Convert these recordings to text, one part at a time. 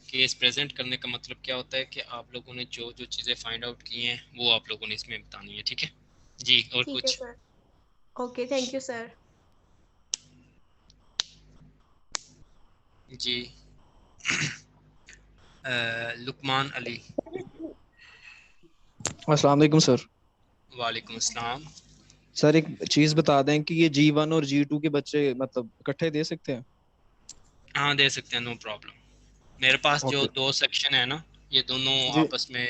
Case present करने का मतलब क्या होता है कि आप लोगों ने जो जो चीज़ें फाइंड आउट की हैं वो आप लोगों ने इसमें बतानी है, ठीक है जी। और ठीक है कुछ? Sir. Okay, thank you sir. जी। लुकमान अली। अस्सलाम वालेकुम सर। वालेकुम अस्सलाम। सर एक चीज बता दें कि ये G1 और G2 के बच्चे मतलब इकट्ठे दे सकते हैं? हाँ दे सकते हैं, नो प्रॉब्लम। मेरे पास जो ओके 2 सेक्शन है ना, ये दोनों जी। आपस में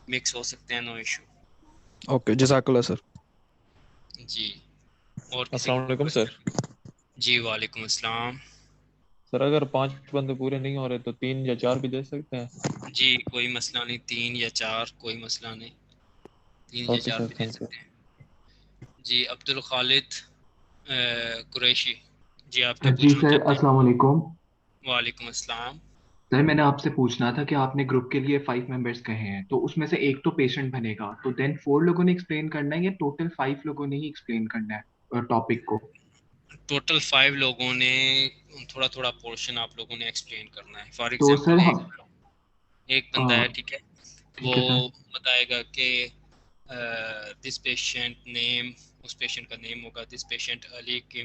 मिक्स हो सकते हैं, नो इशू। ओके जज़ाकल्लाह सर। जी। और किसी अस्सलाम का कोई वालेकुम सर। क्वेश्चन? जी वालेकुम अस्सलाम। सर अगर 5 बंदे पूरे नहीं हो रहे तो 3 या 4 भी दे सकते हैं? जी कोई मसला नहीं, 3 या 4 कोई मसला नहीं, 3 या ओके 4 सर, भी दे थैंक यू। सकते हैं। जी अब्दुल खालिद कुरैशी, जी आप क्या जी पूछना सर, चाहते हैं? अस्सलाम वालेकुम। वालेकुम अस्सलाम। सर मैंने आपसे पूछना था कि आपने ग्रुप के लिए 5 मेंबर्स कहे हैं, तो उसमें से एक तो पेशेंट बनेगा, तो देन 4 लोगों ने एक्सप्लेन करना है या टोटल 5 लोगों ने ही एक्सप्लेन करना है टॉपिक को? टोटल 5 लोगों ने थोड़ा थोड़ा पोर्शन आप लोगों ने एक्सप्लेन करना है। फॉर तो सर एग्जांपल हम एक अ, बंदा है, ठीक है, वो ठीक है सर। बताएगा कि दिस पेशेंट नेम, उस पेशेंट का नेम होगा दिस पेशेंट अली की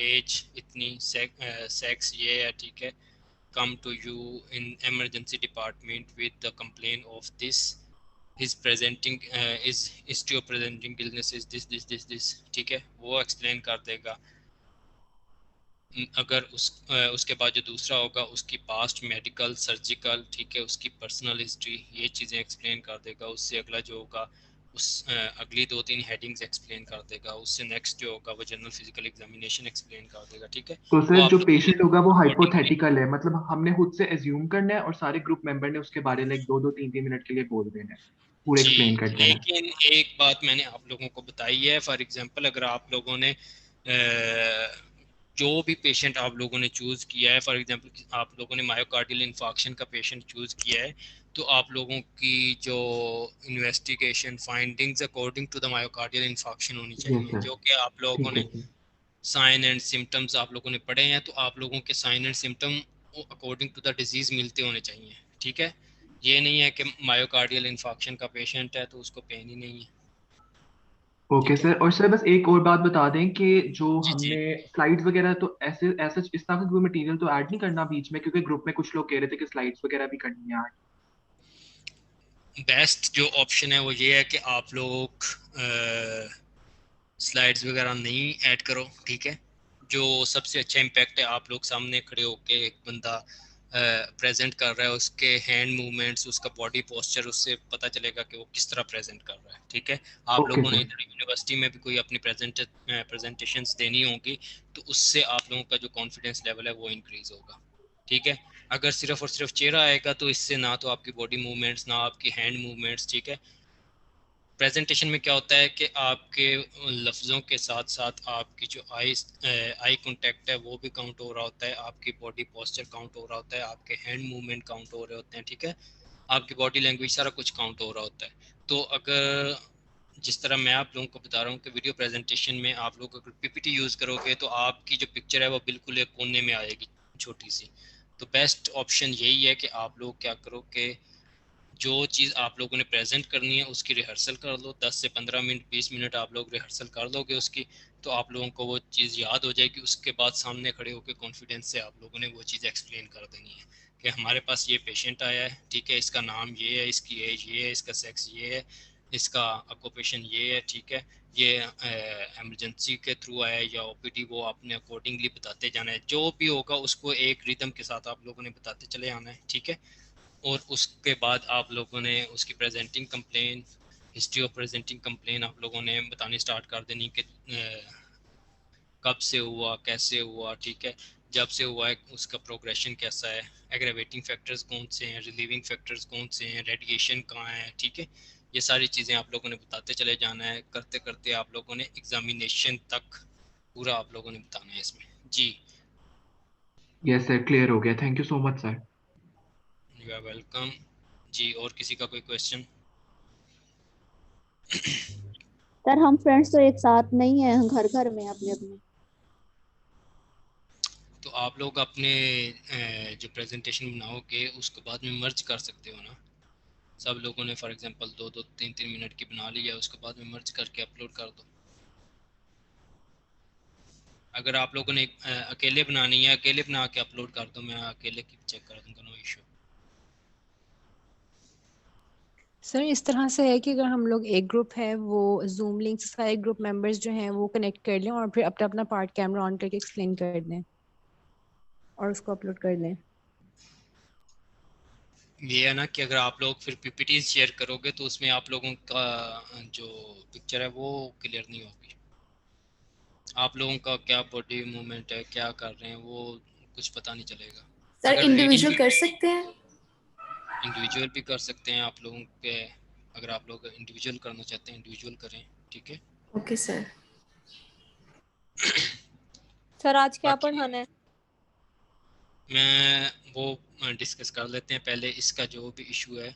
एज इतनी, सेक्स ये है, ठीक है, come to you in emergency department with the complaint of this, is presenting is history of presenting illness is this, ठीक है, वो एक्सप्लेन कर देगा। अगर उसके बाद जो दूसरा होगा उसकी पास्ट मेडिकल सर्जिकल, ठीक है, उसकी पर्सनल हिस्ट्री, ये चीज़ें एक्सप्लेन कर देगा। उससे अगला जो होगा उस अगली 2-3 हेडिंग्स एक्सप्लेन कर देगा। उससे नेक्स्ट जो होगा वो जनरल फिजिकल एग्जामिनेशन एक्सप्लेन कर देगा, ठीक है। तो वो सर जो आप लोगों ने पेशेंट होगा वो अकॉर्डिंगली, हाइपोथेटिकल है, मतलब हमने खुद से एज्यूम करना है और सारे ग्रुप मेंबर ने उसके बारे में 2-2 3-3 मिनट के लिए बोल देना है, पूरे जी, एक्सप्लेन कर देना है। लेकिन एक बात मैंने आप लोगों को बताई है। फॉर एग्जांपल अगर आप लोगों ने जो भी पेशेंट आप लोगों ने चूज़ किया है, फॉर एग्जांपल आप लोगों ने मायोकार्डियल इन्फार्क्शन का पेशेंट चूज़ किया है, तो आप लोगों की जो investigation findings according to the myocardial infarction होनी यस चाहिए। सर। जो कि आप लोगों ठीक है ने सर। साइन एंड सिम्टम्स आप लोगों ने पढ़े हैं, तो आप लोगों के sign and symptom according to the disease मिलते होने चाहिए, ठीक है। ये नहीं है कि मायोकार्डियल इन्फार्क्शन का पेशेंट है तो उसको पेन ही नहीं है, ओके ठीक है। सर, और सर बस एक और बात बता दें कि जो जी जी। हमने स्लाइड्स वगैरह, तो ऐसे ऐसा इस तरह का कोई मटेरियल तो ऐड नहीं करना बीच में, क्योंकि ग्रुप में कुछ लोग कह रहे थे कि स्लाइड्स वगैरह भी करनी है। बेस्ट जो ऑप्शन है वो ये है कि आप लोग स्लाइड्स वगैरह नहीं ऐड करो, ठीक है। जो सबसे अच्छा इम्पैक्ट है, आप लोग सामने खड़े होके एक बंदा प्रेजेंट कर रहा है, उसके हैंड मूवमेंट्स, उसका बॉडी पोस्चर, उससे पता चलेगा कि वो किस तरह प्रेजेंट कर रहा है, ठीक है। आप ओके लोगों ने सर। इधर यूनिवर्सिटी में भी कोई अपनी प्रेजेंटेशंस देनी होगी, तो उससे आप लोगों का जो कॉन्फिडेंस लेवल है वो इंक्रीज होगा, ठीक है। अगर सिर्फ और सिर्फ चेहरा आएगा तो इससे ना तो आपकी बॉडी मूवमेंट्स, ना आपकी हैंड मूवमेंट्स, ठीक है। प्रेजेंटेशन में क्या होता है कि आपके लफ्ज़ों के साथ साथ आपकी जो आई कांटेक्ट है वो भी काउंट हो रहा होता है, आपकी बॉडी पोस्चर काउंट हो रहा होता है, आपके हैंड मूवमेंट काउंट हो रहे होते हैं, ठीक है। आपकी बॉडी लैंग्वेज सारा कुछ काउंट हो रहा होता है। तो अगर जिस तरह मैं आप लोगों को बता रहा हूँ कि वीडियो प्रेजेंटेशन में आप लोग अगर पीपीटी यूज़ करोगे तो आपकी जो पिक्चर है वो बिल्कुल एक कोने में आएगी, छोटी सी। तो बेस्ट ऑप्शन यही है कि आप लोग क्या करो कि जो चीज़ आप लोगों ने प्रेजेंट करनी है उसकी रिहर्सल कर लो। 10 से 15 मिनट, 20 मिनट आप लोग रिहर्सल कर लोगे उसकी, तो आप लोगों को वो चीज़ याद हो जाएगी। उसके बाद सामने खड़े होकर कॉन्फिडेंस से आप लोगों ने वो चीज़ एक्सप्लेन कर देनी है कि हमारे पास ये पेशेंट आया है, ठीक है, इसका नाम ये है, इसकी एज ये है, इसका सेक्स ये है, इसका ऑक्यूपेशन ये है, ठीक है। ये एमरजेंसी के थ्रू आया है या ओपीडी, वो आपने अकॉर्डिंगली बताते जाना है। जो भी होगा उसको एक रिदम के साथ आप लोगों ने बताते चले आना है, ठीक है। और उसके बाद आप लोगों ने उसकी presenting complain, history of presenting complain आप लोगों ने बतानी स्टार्ट कर देनी कि कब से हुआ, कैसे हुआ, ठीक है, जब से हुआ है उसका प्रोग्रेशन कैसा है, एग्रेवेटिंग फैक्टर्स कौन से हैं, रिलीविंग फैक्टर्स कौन से हैं, रेडिएशन कहाँ है, ठीक है। ये सारी चीज़ें आप लोगों ने बताते चले जाना है। करते करते आप लोगों ने एग्जामिनेशन तक पूरा आप लोगों ने बताना है इसमें जी। यस सर, क्लियर हो गया, thank you so much sir. You are welcome जी। और किसी का कोई क्वेश्चन? सर हम फ्रेंड्स तो एक साथ नहीं है, घर घर में अपने अपने। तो तो आप लोग अपने जो प्रेजेंटेशन बनाओगे उसको बाद में मर्ज कर सकते हो ना। सब लोगों ने फॉर एग्जांपल 2-2 3-3 मिनट की बना ली है, उसके बाद में मर्ज करके अपलोड कर दो। अगर आप लोगों ने अकेले बनानी है, अकेले बना के अपलोड कर दो, मैं अकेले की चेक कर दूंगा, नो इशू। सर इस तरह से है कि अगर हम लोग एक ग्रुप है वो जूम लिंक से सारे ग्रुप मेंबर्स जो हैं वो कनेक्ट कर लें और फिर अपना अपना पार्ट कैमरा ऑन करके एक्सप्लेन कर दें और उसको अपलोड कर दें। ये है ना कि अगर आप लोग फिर पीपीटी शेयर करोगे तो उसमें आप लोगों का जो पिक्चर है वो क्लियर नहीं होगी। आप लोगों का क्या बॉडी मूवमेंट है, क्या कर रहे हैं, वो कुछ पता नहीं चलेगा। सर अगर रीडिंग इंडिविजुअल भी कर सकते हैं? इंडिविजुअल भी कर सकते हैं आप लोगों के। अगर आप लोग इंडिविजुअल करना चाहते हैं इंडिविजुअल करें, ठीक है। Okay sir. सर आज क्या बाकी पढ़ाना है? मैं वो डिस्कस कर लेते हैं पहले, इसका जो भी इशू है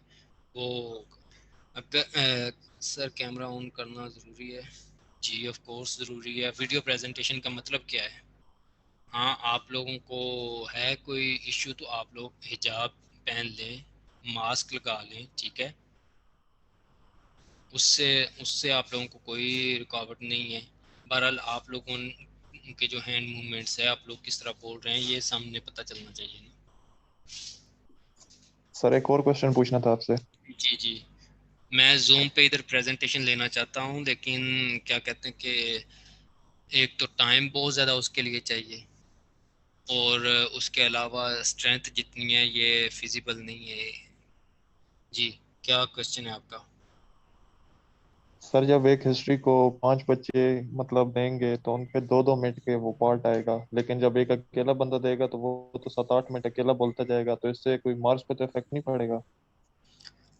वो। अगर सर कैमरा ऑन करना ज़रूरी है जी, ऑफ कोर्स ज़रूरी है। वीडियो प्रेजेंटेशन का मतलब क्या है? हाँ, आप लोगों को है कोई इशू तो आप लोग हिजाब पहन लें, मास्क लगा लें, ठीक है। उससे उससे आप लोगों को कोई रुकावट नहीं है। बहरहाल आप लोगों के जो हैंड मूवमेंट्स है, आप लोग किस तरह बोल रहे हैं, ये सामने पता चलना चाहिए ना। सर एक और क्वेश्चन पूछना था आपसे। जी जी, मैं जूम पे इधर प्रेजेंटेशन लेना चाहता हूँ, लेकिन क्या कहते हैं कि एक तो टाइम बहुत ज़्यादा उसके लिए चाहिए, और उसके अलावा स्ट्रेंथ जितनी है ये फिजिबल नहीं है। जी, क्या क्वेश्चन है आपका? सर जब एक हिस्ट्री को 5 बच्चे मतलब देंगे तो उनके 2-2 मिनट के वो पार्ट आएगा, लेकिन जब एक अकेला बंदा देगा तो वो तो 7-8 मिनट अकेला बोलता जाएगा, तो इससे कोई मार्क्स पे तो इफेक्ट नहीं पड़ेगा?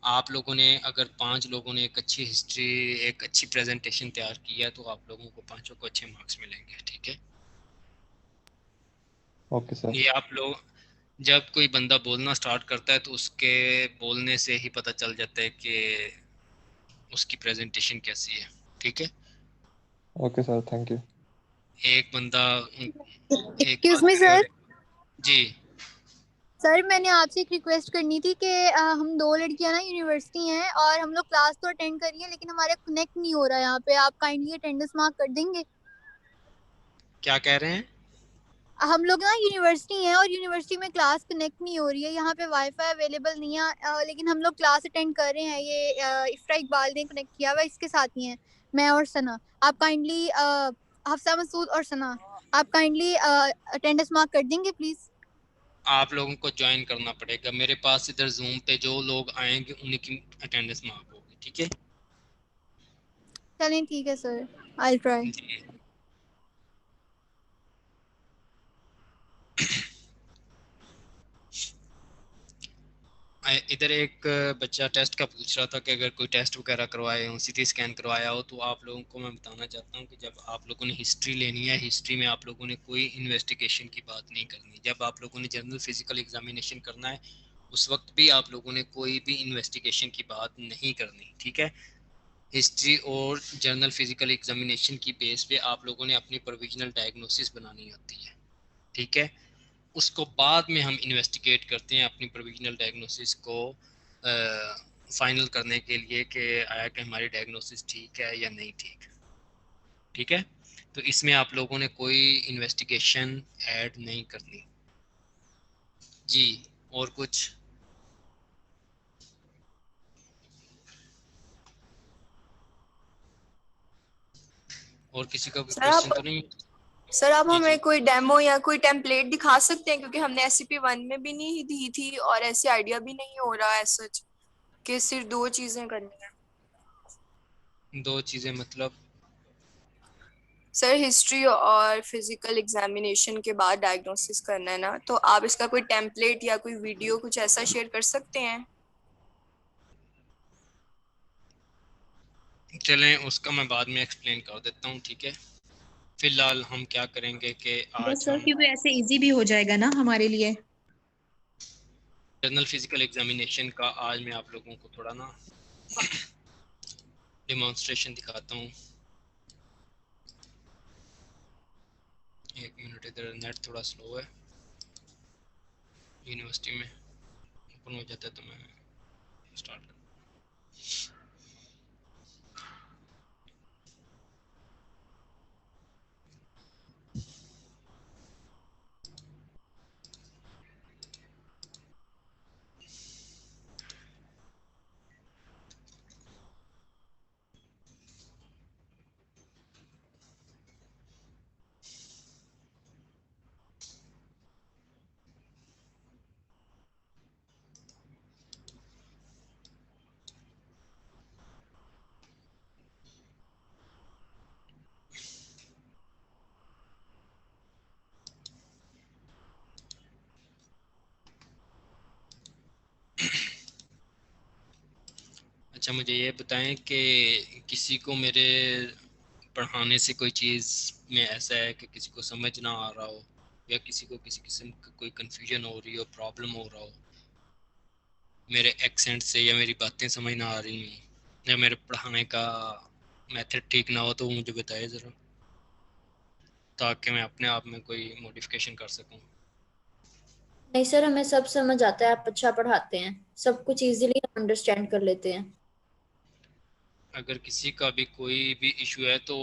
आप लोगों ने अगर 5 लोगों ने एक अच्छी हिस्ट्री, एक अच्छी प्रेजेंटेशन तैयार की है तो आप लोगों को 5 को अच्छे मार्क्स मिलेंगे, ठीक है। Okay sir. ये आप लोग जब कोई बंदा बोलना स्टार्ट करता है तो उसके बोलने से ही पता चल जाता है कि उसकी प्रेजेंटेशन कैसी है, ठीक है। Okay sir, thank you. एक बंदा एक एक्सक्यूज बात मी करे सर। और जी। सर मैंने आपसे एक रिक्वेस्ट करनी थी कि हम दो लड़कियां ना यूनिवर्सिटी हैं और हम लोग क्लास तो अटेंड कर रही हैं लेकिन हमारा कनेक्ट नहीं हो रहा है यहाँ पे। आप काइंडली अटेंडेंस मार्क कर देंगे? क्या कह रहे हैं? हम लोग ना यूनिवर्सिटी हैं और यूनिवर्सिटी में क्लास कनेक्ट नहीं हो रही है, यहाँ पे वाईफाई अवेलेबल नहीं है, लेकिन हम लोग क्लास अटेंड कर रहे हैं। ये इफ्रा इकबाल ने कनेक्ट किया हुआ है, इसके साथ ही हैं मैं और सना। आप काइंडली हफ्सा मसूद और सना, आप काइंडली अटेंडेंस मार्क कर देंगे प्लीज? आप लोगों को ज्वाइन करना पड़ेगा मेरे पास। इधर जूम पे जो लोग आएंगे उन्हीं की अटेंडेंस मार्क होगी, ठीक है। चलें ठीक है सर, आई ट्राई। जी, इधर एक बच्चा टेस्ट का पूछ रहा था कि अगर कोई टेस्ट वगैरह करवाए हो, सीटी स्कैन करवाया हो, तो आप लोगों को मैं बताना चाहता हूँ कि जब आप लोगों ने हिस्ट्री लेनी है, हिस्ट्री में आप लोगों ने कोई इन्वेस्टिगेशन की बात नहीं करनी। जब आप लोगों ने जनरल फिजिकल एग्जामिनेशन करना है उस वक्त भी आप लोगों ने कोई भी इन्वेस्टिगेशन की बात नहीं करनी, ठीक है। हिस्ट्री और जनरल फिजिकल एग्जामिनेशन की बेस पे आप लोगों ने अपनी प्रोविजनल डायग्नोसिस बनानी होती है, ठीक है। उसको बाद में हम इन्वेस्टिगेट करते हैं अपनी प्रोविजनल डायग्नोसिस को फाइनल करने के लिए कि आया कि हमारी डायग्नोसिस ठीक है या नहीं ठीक, ठीक है। तो इसमें आप लोगों ने कोई इन्वेस्टिगेशन ऐड नहीं करनी। जी, और कुछ? और किसी का कोई सर क्वेश्चन आप तो नहीं? सर आप जी जी, हमें कोई डेमो या कोई टेम्पलेट दिखा सकते हैं, क्योंकि हमने SCP-1 में भी नहीं दी थी और ऐसे आइडिया भी नहीं हो रहा है सच कि सिर्फ दो चीजें करनी है। दो चीज़ें मतलब? सर हिस्ट्री और फिजिकल एग्जामिनेशन के बाद डायग्नोसिस करना है ना, तो आप इसका कोई टेम्पलेट या कोई वीडियो कुछ ऐसा शेयर कर सकते हैं? चलें, उसका मैं बाद में एक्सप्लेन कर देता हूँ, ठीक है। फिलहाल हम क्या करेंगे कि बस आज सर हम क्योंकि ऐसे इजी भी हो जाएगा ना हमारे लिए। जनरल फिजिकल एग्जामिनेशन का आज मैं आप लोगों को थोड़ा ना डेमोन्स्ट्रेशन दिखाता हूँ। एक मिनट, इधर नेट थोड़ा स्लो है। यूनिवर्सिटी में ओपन हो जाता है तो मैं स्टार्ट कर। अच्छा मुझे ये बताएं कि किसी को मेरे पढ़ाने से कोई चीज़ में ऐसा है कि किसी को समझ ना आ रहा हो या किसी को किसी किस्म का कोई कन्फ्यूजन हो रही हो, प्रॉब्लम हो रहा हो मेरे एक्सेंट से, या मेरी बातें समझ ना आ रही हैं, या मेरे पढ़ाने का मेथड ठीक ना हो, तो वो मुझे बताइए ज़रा, ताकि मैं अपने आप में कोई मॉडिफिकेशन कर सकूं। नहीं सर, हमें सब समझ आता है, आप अच्छा पढ़ाते हैं, सब कुछ इजीली अंडरस्टैंड कर लेते हैं। अगर किसी का भी कोई भी इशू है तो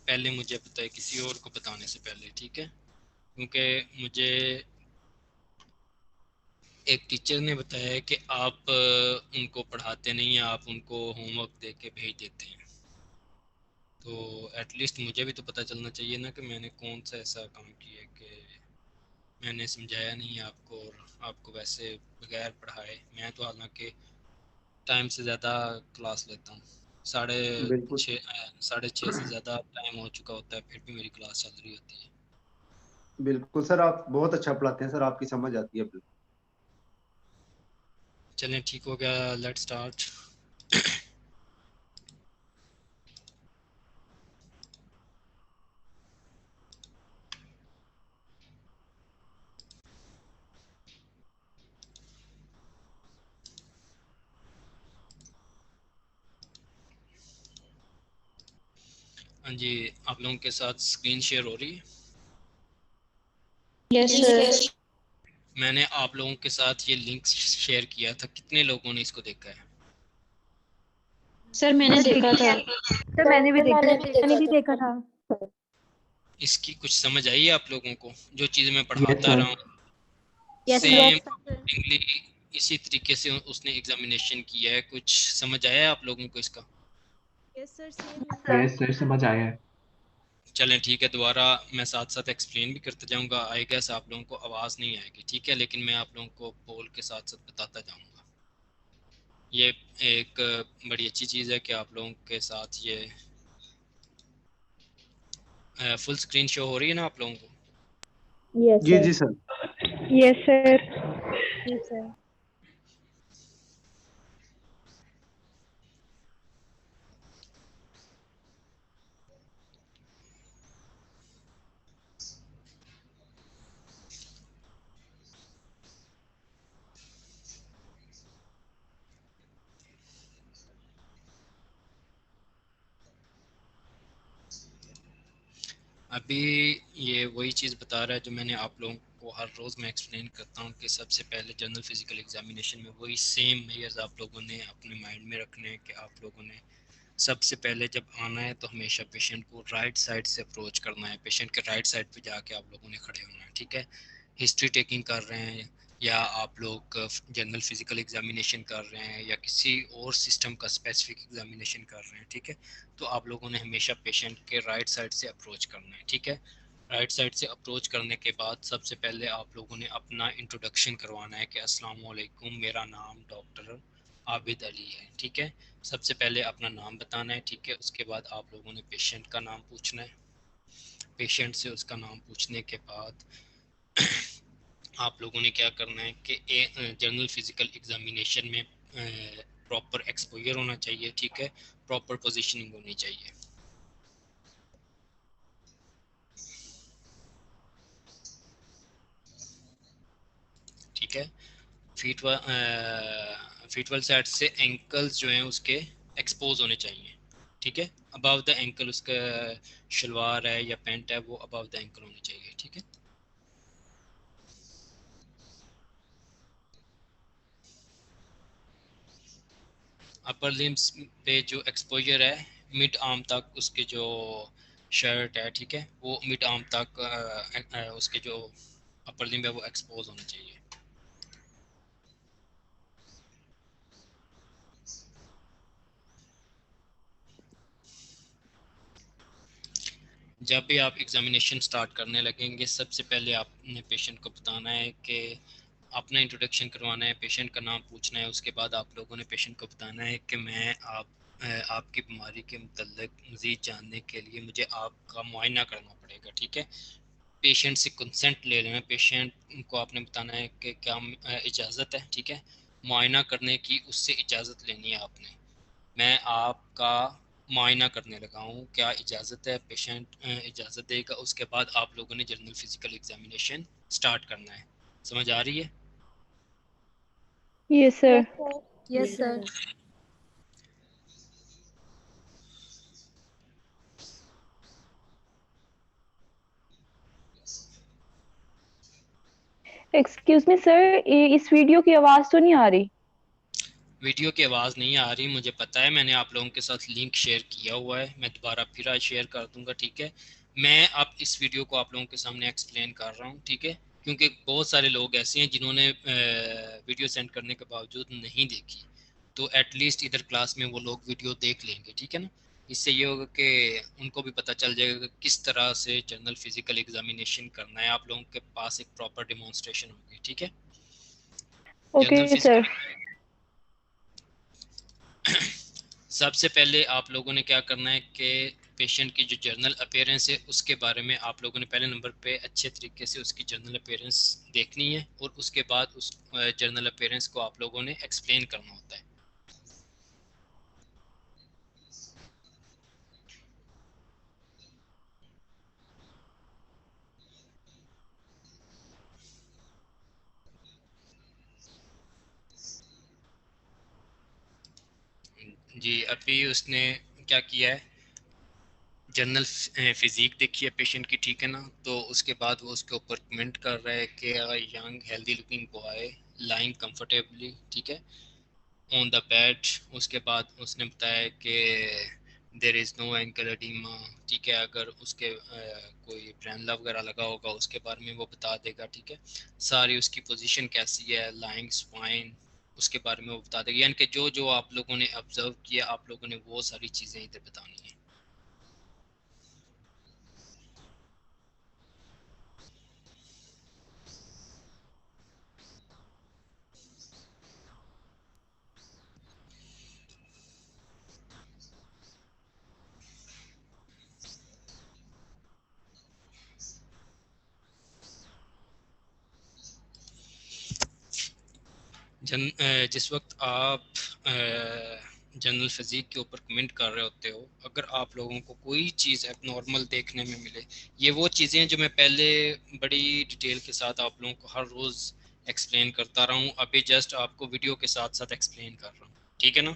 पहले मुझे बताए, किसी और को बताने से पहले, ठीक है? क्योंकि मुझे एक टीचर ने बताया है कि आप उनको पढ़ाते नहीं हैं, आप उनको होमवर्क दे के भेज देते हैं। तो एटलीस्ट मुझे भी तो पता चलना चाहिए ना कि मैंने कौन सा ऐसा काम किया है कि मैंने समझाया नहीं है आपको और आपको वैसे बगैर पढ़ाए। मैं तो हालांकि टाइम से ज़्यादा क्लास लेता हूँ, बिल्कुल साढ़े छः से ज़्यादा टाइम हो चुका होता है, फिर भी मेरी क्लास चल रही होती है। बिल्कुल सर, आप बहुत अच्छा पढ़ाते हैं सर, आपकी समझ आती है बिल्कुल। चलें ठीक हो गया, लेट्स स्टार्ट। हाँ जी, आप लोगों के साथ स्क्रीन शेयर हो रही है? Yes sir. मैंने आप लोगों के साथ ये लिंक शेयर किया था, कितने लोगों ने इसको देखा है? सर मैंने देखा था। सर मैंने भी देखा था। इसकी कुछ समझ आई है आप लोगों को? जो चीज़ मैं यस पढ़ाता सर। रहा हूँ यस सेम सर। अकॉर्डिंगली इसी तरीके से उसने एग्जामिनेशन किया है। कुछ समझ आया है आप लोगों को इसका? Yes sir, same yes sir, समझ आया है। चलें ठीक है, दोबारा मैं साथ साथ एक्सप्लेन भी करते जाऊंगा। आई गेस आप लोगों को आवाज़ नहीं आएगी, ठीक है? लेकिन मैं आप लोगों को बोल के साथ साथ बताता जाऊंगा। ये एक बड़ी अच्छी चीज़ है कि आप लोगों के साथ ये फुल स्क्रीन शो हो रही है ना आप लोगों को? यस जी सर। जी sir. Yes sir. Yes sir. अभी ये वही चीज़ बता रहा है जो मैंने आप लोगों को हर रोज़ मैं एक्सप्लेन करता हूँ कि सबसे पहले जनरल फिजिकल एग्जामिनेशन में वही सेम मेजर्स आप लोगों ने अपने माइंड में रखने हैं कि आप लोगों ने सबसे पहले जब आना है तो हमेशा पेशेंट को राइट साइड से अप्रोच करना है, पेशेंट के राइट साइड पे जाके आप लोगों ने खड़े होना है, ठीक है? हिस्ट्री टेकिंग कर रहे हैं या आप लोग जनरल फिजिकल एग्जामिनेशन कर रहे हैं या किसी और सिस्टम का स्पेसिफिक एग्जामिनेशन कर रहे हैं, ठीक है? तो आप लोगों ने हमेशा पेशेंट के राइट साइड से अप्रोच करना है, ठीक है? राइट साइड से अप्रोच करने के बाद सबसे पहले आप लोगों ने अपना इंट्रोडक्शन करवाना है कि अस्सलाम वालेकुम, मेरा नाम डॉक्टर आबिद अली है, ठीक है? सबसे पहले अपना नाम बताना है, ठीक है? उसके बाद आप लोगों ने पेशेंट का नाम पूछना है। पेशेंट से उसका नाम पूछने के बाद आप लोगों ने क्या करना है कि जनरल फिजिकल एग्जामिनेशन में प्रॉपर एक्सपोजर होना चाहिए, ठीक है? प्रॉपर पोजीशनिंग होनी चाहिए। ठीक है? फीट वाल साइड से एंकल्स जो हैं उसके एक्सपोज होने चाहिए, ठीक है? अबव द एंकल उसका शलवार है या पैंट है वो अबव द एंकल होनी चाहिए, ठीक है? अपर लिम्स पे जो एक्सपोजर है मिड आर्म तक, उसके जो शर्ट है, ठीक है, वो मिड आर्म तक उसके जो अपर लिम्ब है वो एक्सपोज होना चाहिए। जब भी आप एग्जामिनेशन स्टार्ट करने लगेंगे, सबसे पहले आपने पेशेंट को बताना है कि अपना इंट्रोडक्शन करवाना है, पेशेंट का नाम पूछना है। उसके बाद आप लोगों ने पेशेंट को बताना है कि मैं आपकी बीमारी के मुतल्लिक मज़ीद जानने के लिए मुझे आपका मुआयना करना पड़ेगा, ठीक है। पेशेंट से कंसेंट ले लेना, पेशेंट को आपने बताना है कि क्या इजाज़त है, ठीक है, मुआयना करने की उससे इजाज़त लेनी है आपने। मैं आपका मुआयना करने लगा हूँ, क्या इजाज़त है? पेशेंट इजाज़त देगा। उसके बाद आप लोगों ने जनरल फिजिकल एग्जामिनेशन स्टार्ट करना है। समझ आ रही है? Yes, sir. Yes sir. Excuse me, sir. इस वीडियो की आवाज तो नहीं आ रही? वीडियो की आवाज़ नहीं आ रही, मुझे पता है, मैंने आप लोगों के साथ लिंक शेयर किया हुआ है, मैं दोबारा फिर आज शेयर कर दूंगा, ठीक है। मैं अब इस वीडियो को आप लोगों के सामने एक्सप्लेन कर रहा हूँ, ठीक है, क्योंकि बहुत सारे लोग ऐसे हैं जिन्होंने वीडियो सेंड करने के बावजूद नहीं देखी, तो एटलीस्ट इधर क्लास में वो लोग वीडियो देख लेंगे, ठीक है ना। इससे ये होगा कि उनको भी पता चल जाएगा कि किस तरह से जनरल फिजिकल एग्जामिनेशन करना है। आप लोगों के पास एक प्रॉपर डेमोन्स्ट्रेशन होगी, ठीक है। Okay, sir. सबसे पहले आप लोगों ने क्या करना है कि पेशेंट की जो जर्नल अपीयरेंस है उसके बारे में आप लोगों ने पहले नंबर पे अच्छे तरीके से उसकी जर्नल अपीयरेंस देखनी है, और उसके बाद उस जर्नल अपीयरेंस को आप लोगों ने एक्सप्लेन करना होता है। जी, अभी उसने क्या किया है, जनरल फिजिक देखी है पेशेंट की, ठीक है ना। तो उसके बाद वो उसके ऊपर कमेंट कर रहा है कि young healthy looking boy lying comfortably, ठीक है, ऑन द बेड। उसके बाद उसने बताया कि there is no ankle oedema, ठीक है। अगर उसके कोई ब्रेनला वगैरह लगा होगा उसके बारे में वो बता देगा, ठीक है। सारी उसकी पोजीशन कैसी है, लाइंग स्पाइन, उसके बारे में वो बता देगा। यानी कि जो जो आप लोगों ने ऑब्जर्व किया आप लोगों ने वो सारी चीज़ें इधर बतानी है। जिस वक्त आप जनरल फिजिक के ऊपर कमेंट कर रहे होते हो, अगर आप लोगों को कोई चीज़ एबनॉर्मल देखने में मिले, ये वो चीज़ें जो मैं पहले बड़ी डिटेल के साथ आप लोगों को हर रोज़ एक्सप्लेन करता रहा हूँ, अभी जस्ट आपको वीडियो के साथ साथ एक्सप्लेन कर रहा हूँ, ठीक है ना।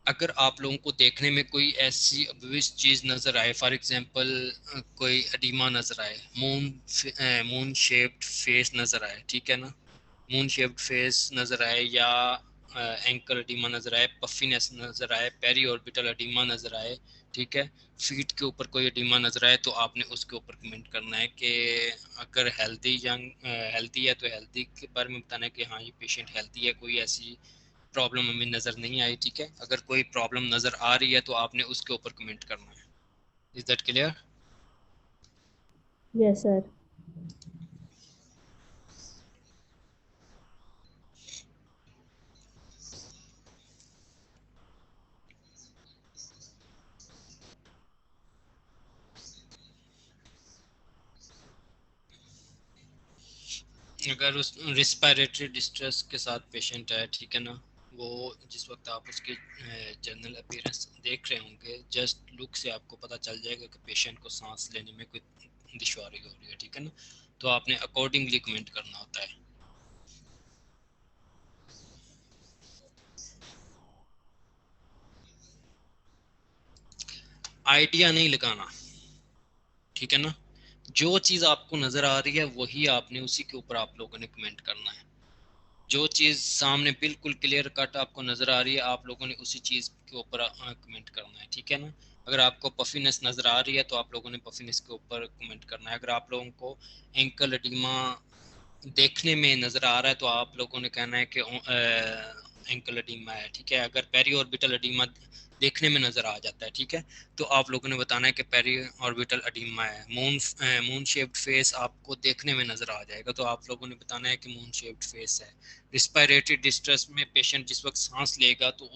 अगर आप लोगों को देखने में कोई ऐसी obvious चीज़ नज़र आए, फॉर एग्जांपल कोई एडिमा नज़र आए, मून शेप्ड फेस नज़र आए, ठीक है ना, मून शेप्ड फेस नज़र आए, या एंकल एडिमा नज़र आए, पफीनेस नज़र आए, पेरी ऑर्बिटल एडिमा नज़र आए, ठीक है, फीट के ऊपर कोई एडिमा नज़र आए, तो आपने उसके ऊपर कमेंट करना है कि अगर हेल्दी है तो हेल्दी के बारे में बताना है कि हाँ ये पेशेंट हेल्दी है, कोई ऐसी प्रॉब्लम हमें नज़र नहीं आई, ठीक है। अगर कोई प्रॉब्लम नज़र आ रही है तो आपने उसके ऊपर कमेंट करना है। Is that clear? Yes, sir. अगर उस रिस्पायरेटरी डिस्ट्रेस के साथ पेशेंट है, ठीक है ना, वो जिस वक्त आप उसकी जनरल अपीयरेंस देख रहे होंगे, जस्ट लुक से आपको पता चल जाएगा कि पेशेंट को सांस लेने में कोई दुश्वारी हो रही है, ठीक है ना, तो आपने अकॉर्डिंगली कमेंट करना होता है। आइडिया नहीं लगाना, ठीक है ना, जो चीज़ आपको नज़र आ रही है वही आपने उसी के ऊपर आप लोगों ने कमेंट करना है, जो चीज़ सामने बिल्कुल क्लियर कट आपको नज़र आ रही है, आप लोगों ने उसी चीज़ के ऊपर कमेंट करना है, ठीक है ना। अगर आपको पफीनेस नज़र आ रही है तो आप लोगों ने पफीनेस के ऊपर कमेंट करना है। अगर आप लोगों को एंकल एडिमा देखने में नज़र आ रहा है तो आप लोगों ने कहना है कि एंकल एडिमा है, ठीक है। अगर पेरी ऑर्बिटल एडिमा देखने में नज़र आ जाता है, ठीक है, तो आप लोगों ने बताना है कि पेरी ऑर्बिटल एडिमा है। मून शेप्ड फेस आपको देखने में नज़र आ जाएगा तो आप लोगों ने बताना है कि मून शेप्ड फेस है। रिस्पायरेटरी डिस्ट्रेस में पेशेंट जिस वक्त सांस लेगा तो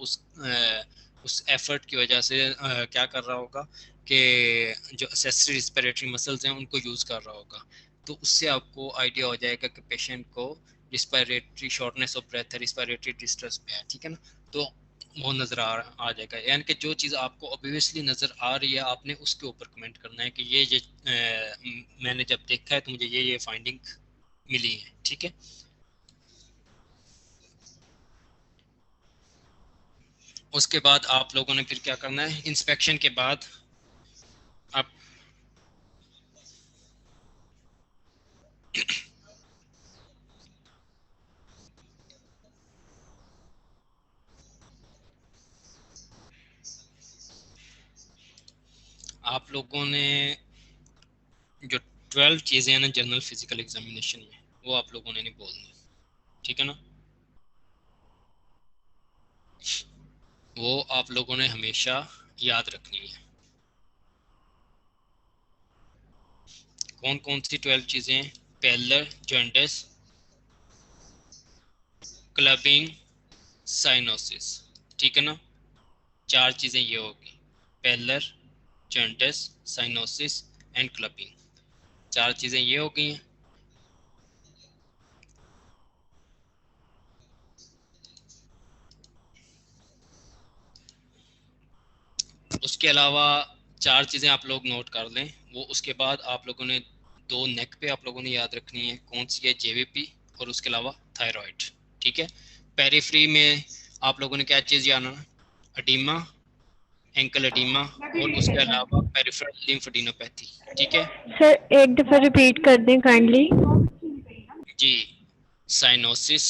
उस एफर्ट की वजह से क्या कर रहा होगा कि जो एक्सेसरी रिस्पायरेटरी मसल्स हैं उनको यूज़ कर रहा होगा, तो उससे आपको आइडिया हो जाएगा कि पेशेंट को रिस्पायरेटरी शॉर्टनेस ऑफ ब्रेथ है, रिस्पायरेटरी डिस्ट्रेस में है, ठीक है ना। तो वो नज़र आ जाएगा। यानी कि जो चीज़ आपको ऑब्वियसली नज़र आ रही है आपने उसके ऊपर कमेंट करना है कि ये मैंने जब देखा है तो मुझे ये फाइंडिंग मिली है, ठीक है। उसके बाद आप लोगों ने फिर क्या करना है, इंस्पेक्शन के बाद आप आप लोगों ने जो 12 चीज़ें हैं ना जनरल फिजिकल एग्जामिनेशन में, वो आप लोगों ने नहीं बोलनी, ठीक है ना। वो आप लोगों ने हमेशा याद रखनी है। कौन कौन सी 12 चीज़ें? पेलर, जॉन्डिस, क्लबिंग, साइनोसिस, ठीक है ना। 4 चीज़ें ये होगी, पेलर, जॉन्डिस, साइनोसिस एंड क्लबिंग। 4 चीज़ें ये हो गई हैं। उसके अलावा 4 चीज़ें आप लोग नोट कर लें। वो उसके बाद आप लोगों ने 2 नेक पे आप लोगों ने याद रखनी है, कौन सी है? जेवीपी और उसके अलावा थायराइड, ठीक है। पेरिफ्री में आप लोगों ने क्या चीज़ याद रखना? एडिमा, एंकल एडिमा और उसके अलावा पेरिफेरल लिम्फेडिनोपैथी, ठीक है। सर एक दफा रिपीट कर दें काइंडली। जी, साइनोसिस,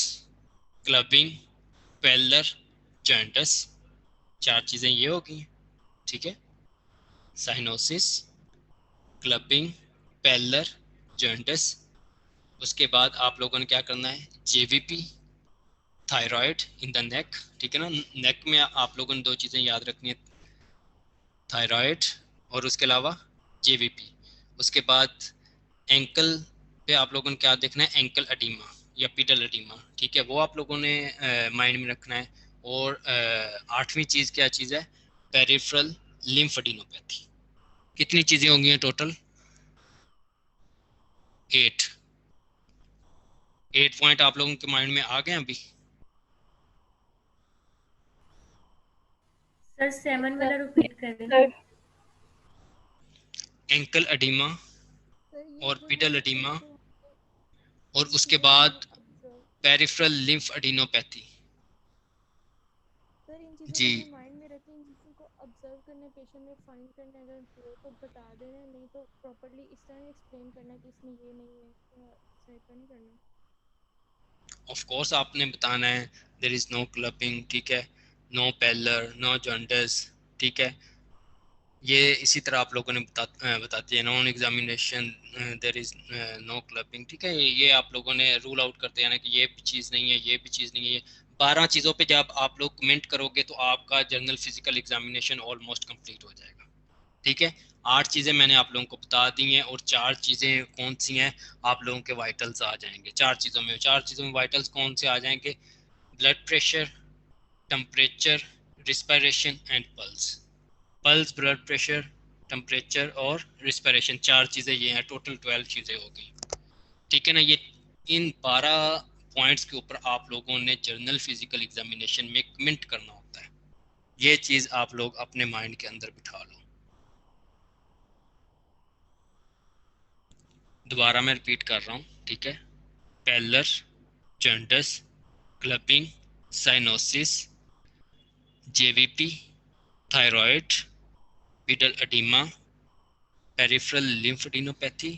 क्लबिंग, पेलर, जॉइंटस, 4 चीज़ें ये हो गई, ठीक है। Cyanosis, clubbing, pallor, jaundice. उसके बाद आप लोगों ने क्या करना है? JVP, thyroid in the neck, ठीक है ना। नेक में आप लोगों ने 2 चीज़ें याद रखनी है, थायराइड और उसके अलावा जेवीपी। उसके बाद एंकल पे आप लोगों ने क्या देखना है? एंकल एडिमा या पीडल एडिमा, ठीक है, वो आप लोगों ने माइंड में रखना है। और 8वीं चीज़ क्या चीज़ है? Peripheral lymphadenopathy. कितनी चीज़ें होंगी हैं टोटल? 8 पॉइंट आप लोगों के माइंड में आ गए अभी? सर 7 वाला रिपीट करें। एंकल एडिमा और पीडल एडिमा और उसके बाद पेरिफेरल लिम्फेडिनोपैथी। सर इन चीज़ों जी, को अपने माइंड में रखें, इन चीज़ों को ऑब्जर्व करना, पेशेंट में फाइंड करना, अगर हो तो बता देना, नहीं तो प्रॉपर्ली इस तरह एक्सप्लेन करना कि इसमें ये नहीं है, सही तो नहीं करना। ऑफ कोर्स आपने बताना है देयर इज नो क्लबिंग, ठीक है, नो पेलर, नो जॉन्डिस, ठीक है। ये इसी तरह आप लोगों ने बताती है on examination there is no clubbing, ठीक है। ये आप लोगों ने रूल आउट करते हैं ना कि ये भी चीज़ नहीं है, ये भी चीज़ नहीं है। 12 चीज़ों पे जब आप लोग कमेंट करोगे तो आपका general physical examination almost complete हो जाएगा, ठीक है। 8 चीज़ें मैंने आप लोगों को बता दी हैं और 4 चीज़ें कौन सी हैं? आप लोगों के वाइटल्स आ जाएंगे 4 चीज़ों में वाइटल्स कौन से आ जाएंगे? Blood pressure, temperature, respiration and pulse. Pulse, blood pressure, temperature और रिस्पायरेशन, 4 चीज़ें ये हैं। टोटल 12 चीज़ें हो गई, ठीक है ना। ये इन 12 पॉइंट्स के ऊपर आप लोगों ने जर्नल फिजिकल एग्जामिनेशन में कमेंट करना होता है। ये चीज़ आप लोग अपने माइंड के अंदर बिठा लो। दोबारा मैं रिपीट कर रहा हूँ, ठीक है। Pallor, jaundice, clubbing, cyanosis, JVP, thyroid, pedal oedema, peripheral lymphadenopathy,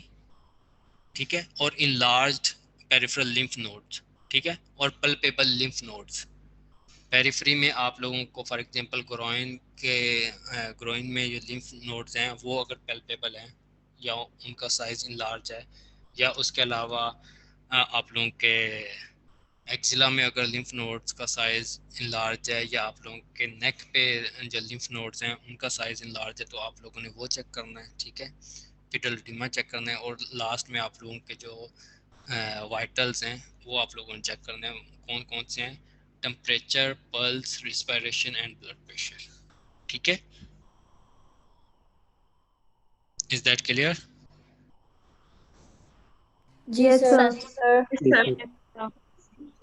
ठीक है, और इनलार्ज्ड पेरिफेरल लिम्फ नोड्स, ठीक है। और पल्पेबल लिम्फ नोड्स पेरिफेरी में आप लोगों को फॉर एग्जांपल ग्रोइन में जो लिम्फ नोड्स हैं वो अगर पल्पेबल हैं या उनका साइज इनलार्ज है, या उसके अलावा आप लोगों के एक्जिला में अगर लिम्फ नोड्स का साइज इनलार्ज है, या आप लोगों के नेक पे जो लिम्फ नोड्स हैं उनका साइज इनलार्ज है, तो आप लोगों ने वो चेक करना है। ठीक है, फिटल एडिमा चेक करना है। और लास्ट में आप लोगों के जो वाइटल्स हैं वो आप लोगों ने चेक करना है। कौन कौन से हैं? Temperature, pulse, respiration and blood pressure. ठीक है, इज दैट क्लियर? जी यस सर। सर।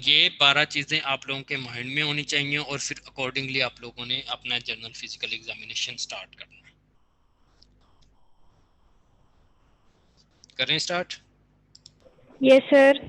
ये 12 चीज़ें आप लोगों के माइंड में होनी चाहिए, और फिर अकॉर्डिंगली आप लोगों ने अपना जनरल फिजिकल एग्जामिनेशन स्टार्ट करना है। करें start? Yes sir.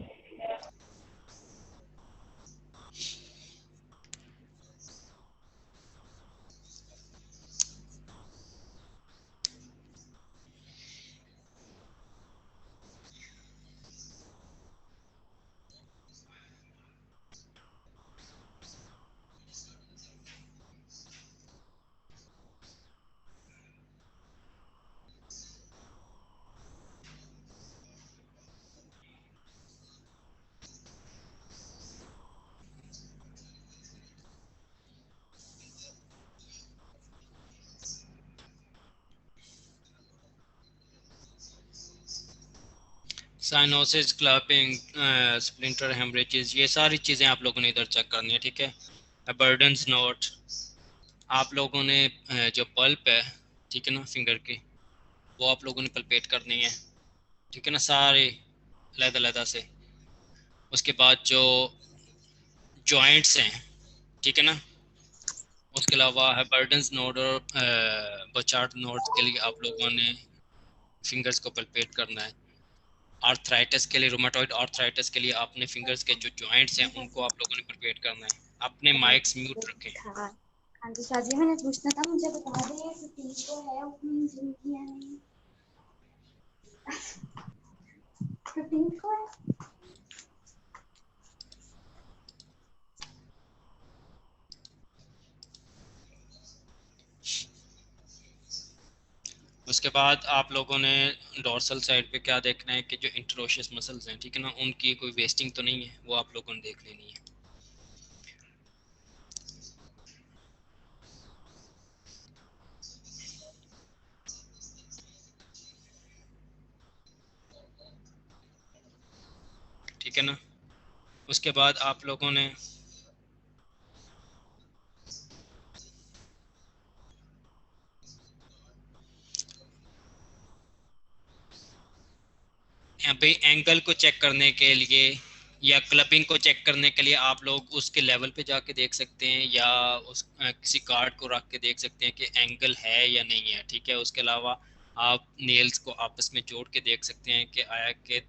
Cyanosis, clapping, splinter, haemorrhages, ये सारी चीज़ें आप लोगों ने इधर चेक करनी है। ठीक है। बर्डन्स नोट, आप लोगों ने जो पल्प है, ठीक है ना, फिंगर की, वो आप लोगों ने पल्पेट करनी है। ठीक है ना, सारे अलग-अलग से। उसके बाद जो जॉइंट्स हैं, ठीक है ना, उसके अलावा है बर्डन्स नोड और बचार्ड नोड के लिए आप लोगों ने फिंगर्स को पल्पेट करना है। आर्थराइटिस के लिए, रूमेटॉइड आर्थराइटिस के लिए आपने फिंगर्स के जो जॉइंट्स हैं उनको आप लोगों ने पल्पेट करना है। अपने माइक्स म्यूट रखें। हाँ तो शादी मैंने पूछना था, मुझे बता दे सतीश को है उसमें जिंदगी नहीं सतीश को है। उसके बाद आप लोगों ने डोर्सल साइड पे क्या देखना है कि जो इंटरोशियस मसल्स हैं, ठीक है ना, उनकी कोई वेस्टिंग तो नहीं है, वो आप लोगों ने देख लेनी है। ठीक है ना। उसके बाद आप लोगों ने भाई एंगल को चेक करने के लिए या क्लबिंग को चेक करने के लिए आप लोग उसके लेवल पे जाके देख सकते हैं, या उस किसी कार्ड को रख के देख सकते हैं कि एंगल है या नहीं है। ठीक है। उसके अलावा आप नेल्स को आपस में जोड़ के देख सकते हैं कि आया के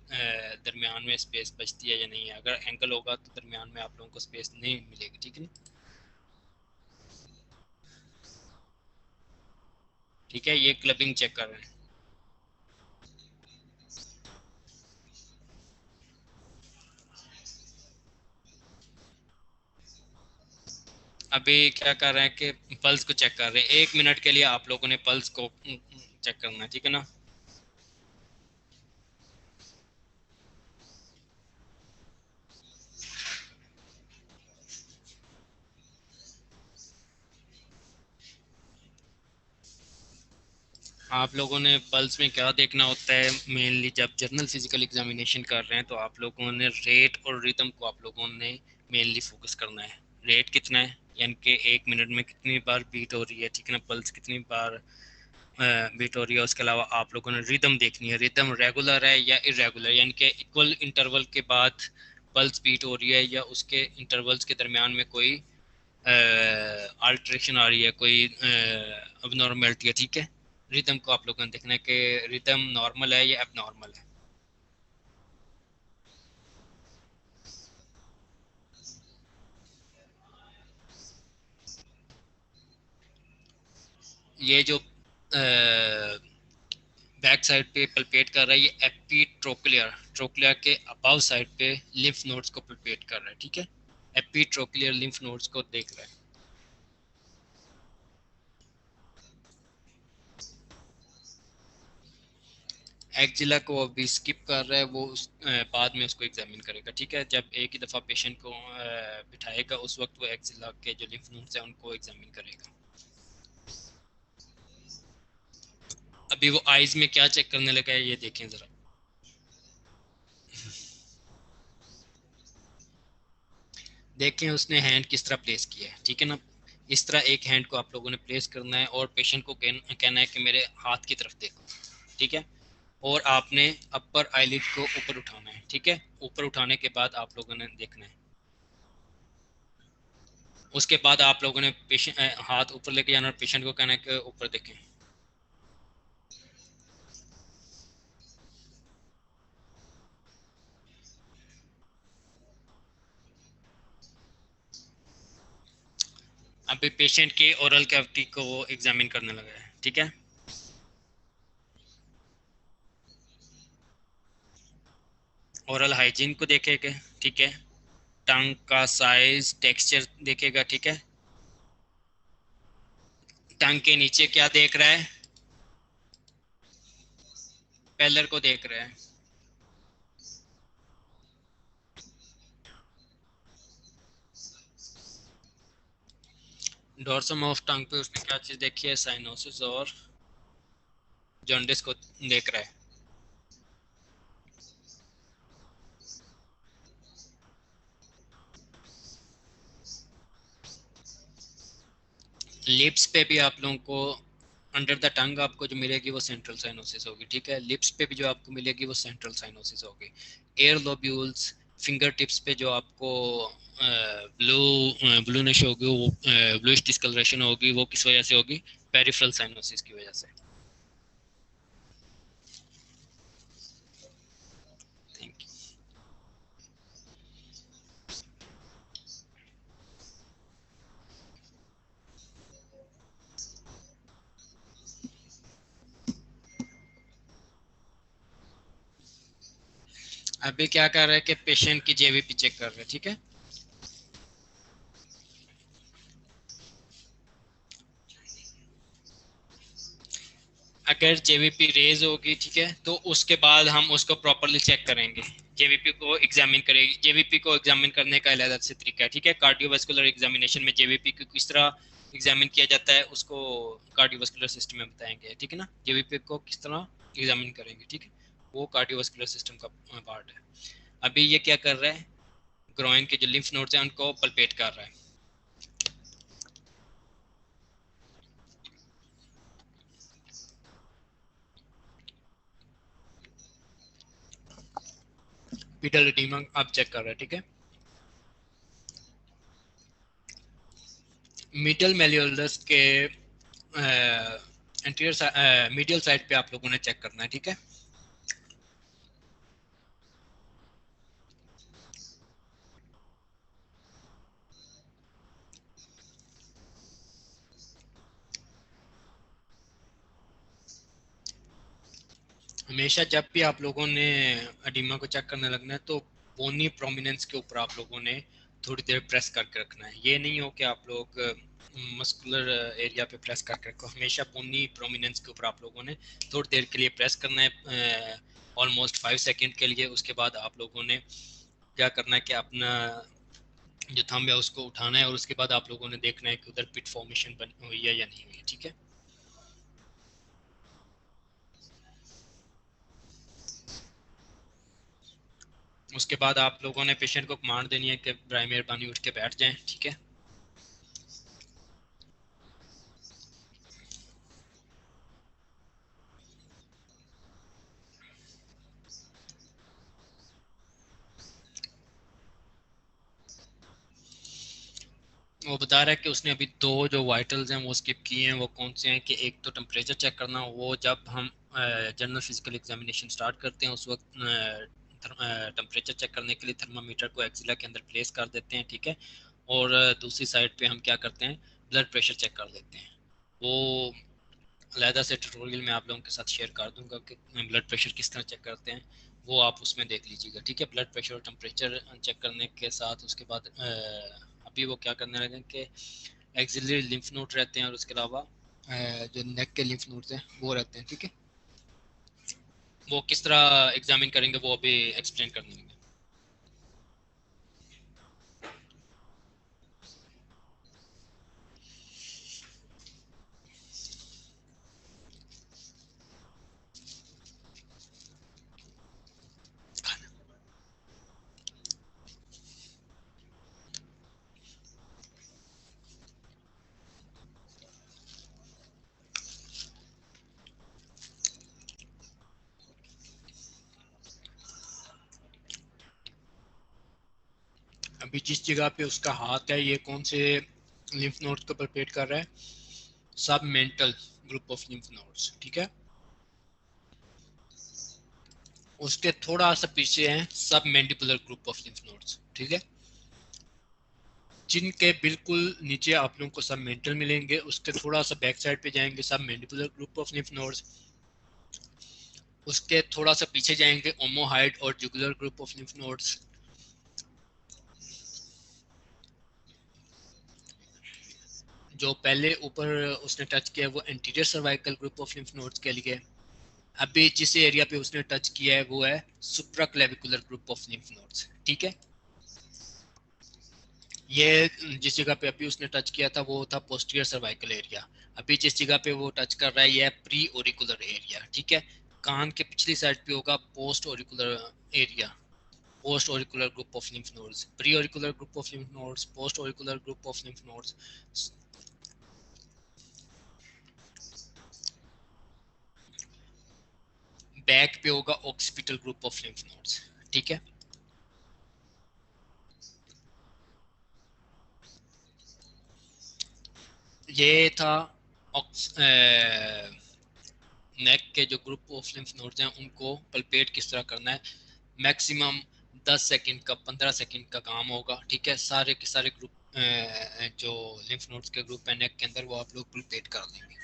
दरमियान में स्पेस बचती है या नहीं है। अगर एंगल होगा तो दरमियान में आप लोगों को स्पेस नहीं मिलेगी। ठीक है ना। ठीक है, ये क्लबिंग चेक कर रहे हैं। अभी क्या कर रहे हैं कि पल्स को चेक कर रहे हैं। 1 मिनट के लिए आप लोगों ने पल्स को चेक करना है। ठीक है ना। आप लोगों ने पल्स में क्या देखना होता है मेनली, जब जर्नल फिजिकल एग्जामिनेशन कर रहे हैं तो आप लोगों ने रेट और रिदम को आप लोगों ने मेनली फोकस करना है। रेट कितना है, यानी कि 1 मिनट में कितनी बार बीट हो रही है। ठीक है ना। पल्स कितनी बार बीट हो रही है। उसके अलावा आप लोगों ने रिदम देखनी है, रिदम रेगुलर है या इरेगुलर, यानी कि इक्वल इंटरवल के बाद पल्स बीट हो रही है या उसके इंटरवल्स के दरमियान में कोई अल्ट्रेशन आ रही है, कोई अबनॉर्मलिटी है। ठीक है। रिदम को आप लोगों ने देखना है कि रिदम नॉर्मल है या एबनॉर्मल है। ये जो बैक साइड पे पल्पेट कर रहा है, ये एपिट्रोक्लियर, ट्रोक्लियर के अबव साइड पे लिम्फ नोड्स को पल्पेट कर रहा है, ठीक है। एपिट्रोक्लियर लिम्फ नोड्स को देख रहा है। एक्जिला को अभी स्किप कर रहा है, वो बाद में उसको एग्जामिन करेगा, ठीक है। जब एक ही दफ़ा पेशेंट को बिठाएगा उस वक्त वो एक्जिला के जो लिम्फ नोड्स हैं उनको एग्जामिन करेगा। अभी वो आईज में क्या चेक करने लगा है ये देखें ज़रा। देखें उसने हैंड किस तरह प्लेस किया है, ठीक है ना। इस तरह एक हैंड को आप लोगों ने प्लेस करना है और पेशेंट को कहना है कि मेरे हाथ की तरफ देखो, ठीक है। और आपने अपर आईलिड को ऊपर उठाना है, ठीक है। ऊपर उठाने के बाद आप लोगों ने देखना है, उसके बाद आप लोगों ने पेशेंट हाथ ऊपर लेके जाना और पेशेंट को कहना है कि ऊपर देखें। अभी पेशेंट के ओरल कैविटी को वो एग्जामिन करने लगा है, ठीक है। ओरल हाइजीन को देखेगा, ठीक है। टंग का साइज, टेक्सचर देखेगा, ठीक है। टंग के नीचे क्या देख रहा है, पेलर को देख रहा है। डोर्सम ऑफ टंग पे उसने क्या चीज देखी है, साइनोसिस और जॉन्डिस को देख रहा है। लिप्स पे भी आप लोगों को अंडर द टंग आपको जो मिलेगी वो सेंट्रल साइनोसिस होगी, ठीक है। लिप्स पे भी जो आपको मिलेगी वो सेंट्रल साइनोसिस होगी। एयर लोब्यूल्स, फिंगर टिप्स पे जो आपको ब्लूनिश होगी, वो ब्लूइश डिस्कलरेशन होगी, वो किस वजह से होगी, पेरिफेरल साइनोसिस की वजह से। Thank you. अभी क्या कर रहा है कि पेशेंट की जेवीपी चेक कर रहे हैं, ठीक है। अगर जेवीपी रेज होगी, ठीक है, तो उसके बाद हम उसको प्रॉपरली चेक करेंगे, जेवीपी को एग्जामिन करेंगे। जेवीपी को एग्जामिन करने का अलग से तरीका है, ठीक है। कार्डियोवास्कुलर एग्जामिनेशन में जेवीपी को किस तरह एग्जामिन किया जाता है उसको कार्डियोवास्कुलर सिस्टम में बताएंगे, ठीक है ना। जेवीपी को किस तरह एग्जामिन करेंगे, ठीक है, वो कार्डियोवास्कुलर सिस्टम का पार्ट है। अभी ये क्या कर रहा है, ग्रोइन के जो लिम्फ नोड्स हैं उनको पल्पेट कर रहा है। पीटल एडीमा आप चेक कर रहे हैं, ठीक है। मिडल मेलियोलस के एंटीरियर मीडियल साइड पे आप लोगों ने चेक करना है, ठीक है। हमेशा जब भी आप लोगों ने एडिमा को चेक करने लगना है तो बोनी प्रोमिनेंस के ऊपर आप लोगों ने थोड़ी देर प्रेस करके रखना है। ये नहीं हो कि आप लोग मस्कुलर एरिया पे प्रेस करके रखो, हमेशा बोनी प्रोमिनेंस के ऊपर आप लोगों ने थोड़ी देर के लिए प्रेस करना है, ऑलमोस्ट 5 सेकेंड के लिए। उसके बाद आप लोगों ने क्या करना है कि अपना जो थंब है उसको उठाना है और उसके बाद आप लोगों ने देखना है कि उधर पिट फॉर्मेशन बनी हुई है या नहीं हुई है, ठीक है। उसके बाद आप लोगों ने पेशेंट को कमांड देनी है कि बराए मेहरबानी उठ के बैठ जाएं, ठीक है। वो बता रहा है कि उसने अभी 2 जो वाइटल्स हैं वो स्किप किए हैं। वो कौन से हैं कि एक तो टेम्परेचर चेक करना, वो जब हम जनरल फिजिकल एग्जामिनेशन स्टार्ट करते हैं उस वक्त टेम्परेचर चेक करने के लिए थर्मामीटर को एक्सिला के अंदर प्लेस कर देते हैं, ठीक है। और दूसरी साइड पे हम क्या करते हैं, ब्लड प्रेशर चेक कर लेते हैं। वो अलहदा से ट्यूटोरियल में आप लोगों के साथ शेयर कर दूंगा कि ब्लड प्रेशर किस तरह चेक करते हैं, वो आप उसमें देख लीजिएगा, ठीक है। ब्लड प्रेशर और टेम्परेचर चेक करने के साथ उसके बाद अभी वो क्या करने लगे कि एक्सिलरी लिम्फ नोड रहते हैं और उसके अलावा जो नेक के लिम्फ नोड्स हैं वो रहते हैं, ठीक है। वो किस तरह एग्जामिन करेंगे वो अभी एक्सप्लेन कर देंगे। अभी जिस जगह पे उसका हाथ है ये कौन से लिम्फ नोड्स को परपेट कर रहा है? सब mental group of lymph nodes, ठीक है। उसके थोड़ा सा पीछे हैं सब mandibular group of lymph nodes, ठीक है। जिनके बिल्कुल नीचे आप लोगों को सब मेंटल मिलेंगे, उसके थोड़ा सा बैक साइड पे जाएंगे सब mandibular group of lymph nodes, उसके थोड़ा सा पीछे जाएंगे ओमोहाइड और jugular group of lymph nodes, जो पहले ऊपर उसने टच किया वो anterior cervical group of lymph nodes के लिए। अभी जिस एरिया पे उसने टच किया है वो है supraclavicular group of lymph nodes, ठीक है। ये जिस जगह पे अभी उसने टच किया था वो था पोस्टीरियर सर्वाइकल एरिया। अभी जिस जगह पे वो टच कर रहा है ये है प्री ओरिकुलर एरिया, ठीक है। कान के पिछली साइड पे होगा post auricular area, post auricular group of lymph nodes, pre auricular group of lymph nodes, post auricular group of lymph nodes. Back पे होगा occipital group of lymph nodes, ठीक है। ये था नेक के जो ग्रुप ऑफ लिम्फ नोड्स हैं उनको पल्पेट किस तरह करना है। मैक्सिमम 10 सेकंड का 15 सेकंड का काम होगा, ठीक है। सारे के सारे ग्रुप जो लिम्फ नोड्स के ग्रुप है नेक के अंदर वो आप लोग पल्पेट कर देंगे।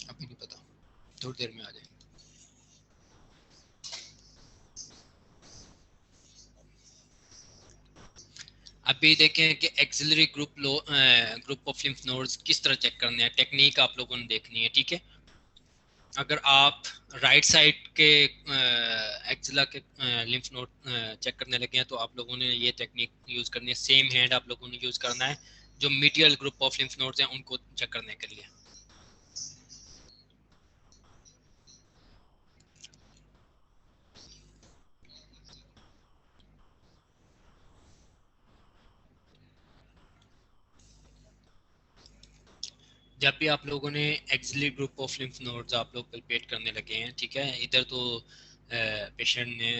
अभी नहीं पता, थोड़ी देर में आ जाएंगे। अभी देखें कि axillary group of lymph nodes किस तरह चेक करने हैं, टेक्निक आप लोगों ने देखनी है, ठीक है। अगर आप राइट साइड के एक्सिला के लिम्फ नोड चेक करने लगे हैं तो आप लोगों ने ये टेक्निक यूज करनी है। सेम हैंड आप लोगों ने यूज करना है जो medial group of lymph nodes हैं उनको चेक करने के लिए। जब भी आप लोगों ने axillary group of lymph nodes आप लोग पल्पेट करने लगे हैं, ठीक है। इधर तो पेशेंट ने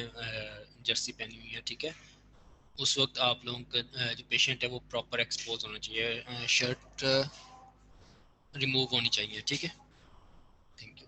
जर्सी पहनी हुई है, ठीक है। उस वक्त आप लोगों का जो पेशेंट है वो प्रॉपर एक्सपोज होना चाहिए, शर्ट रिमूव होनी चाहिए, ठीक है। Thank you.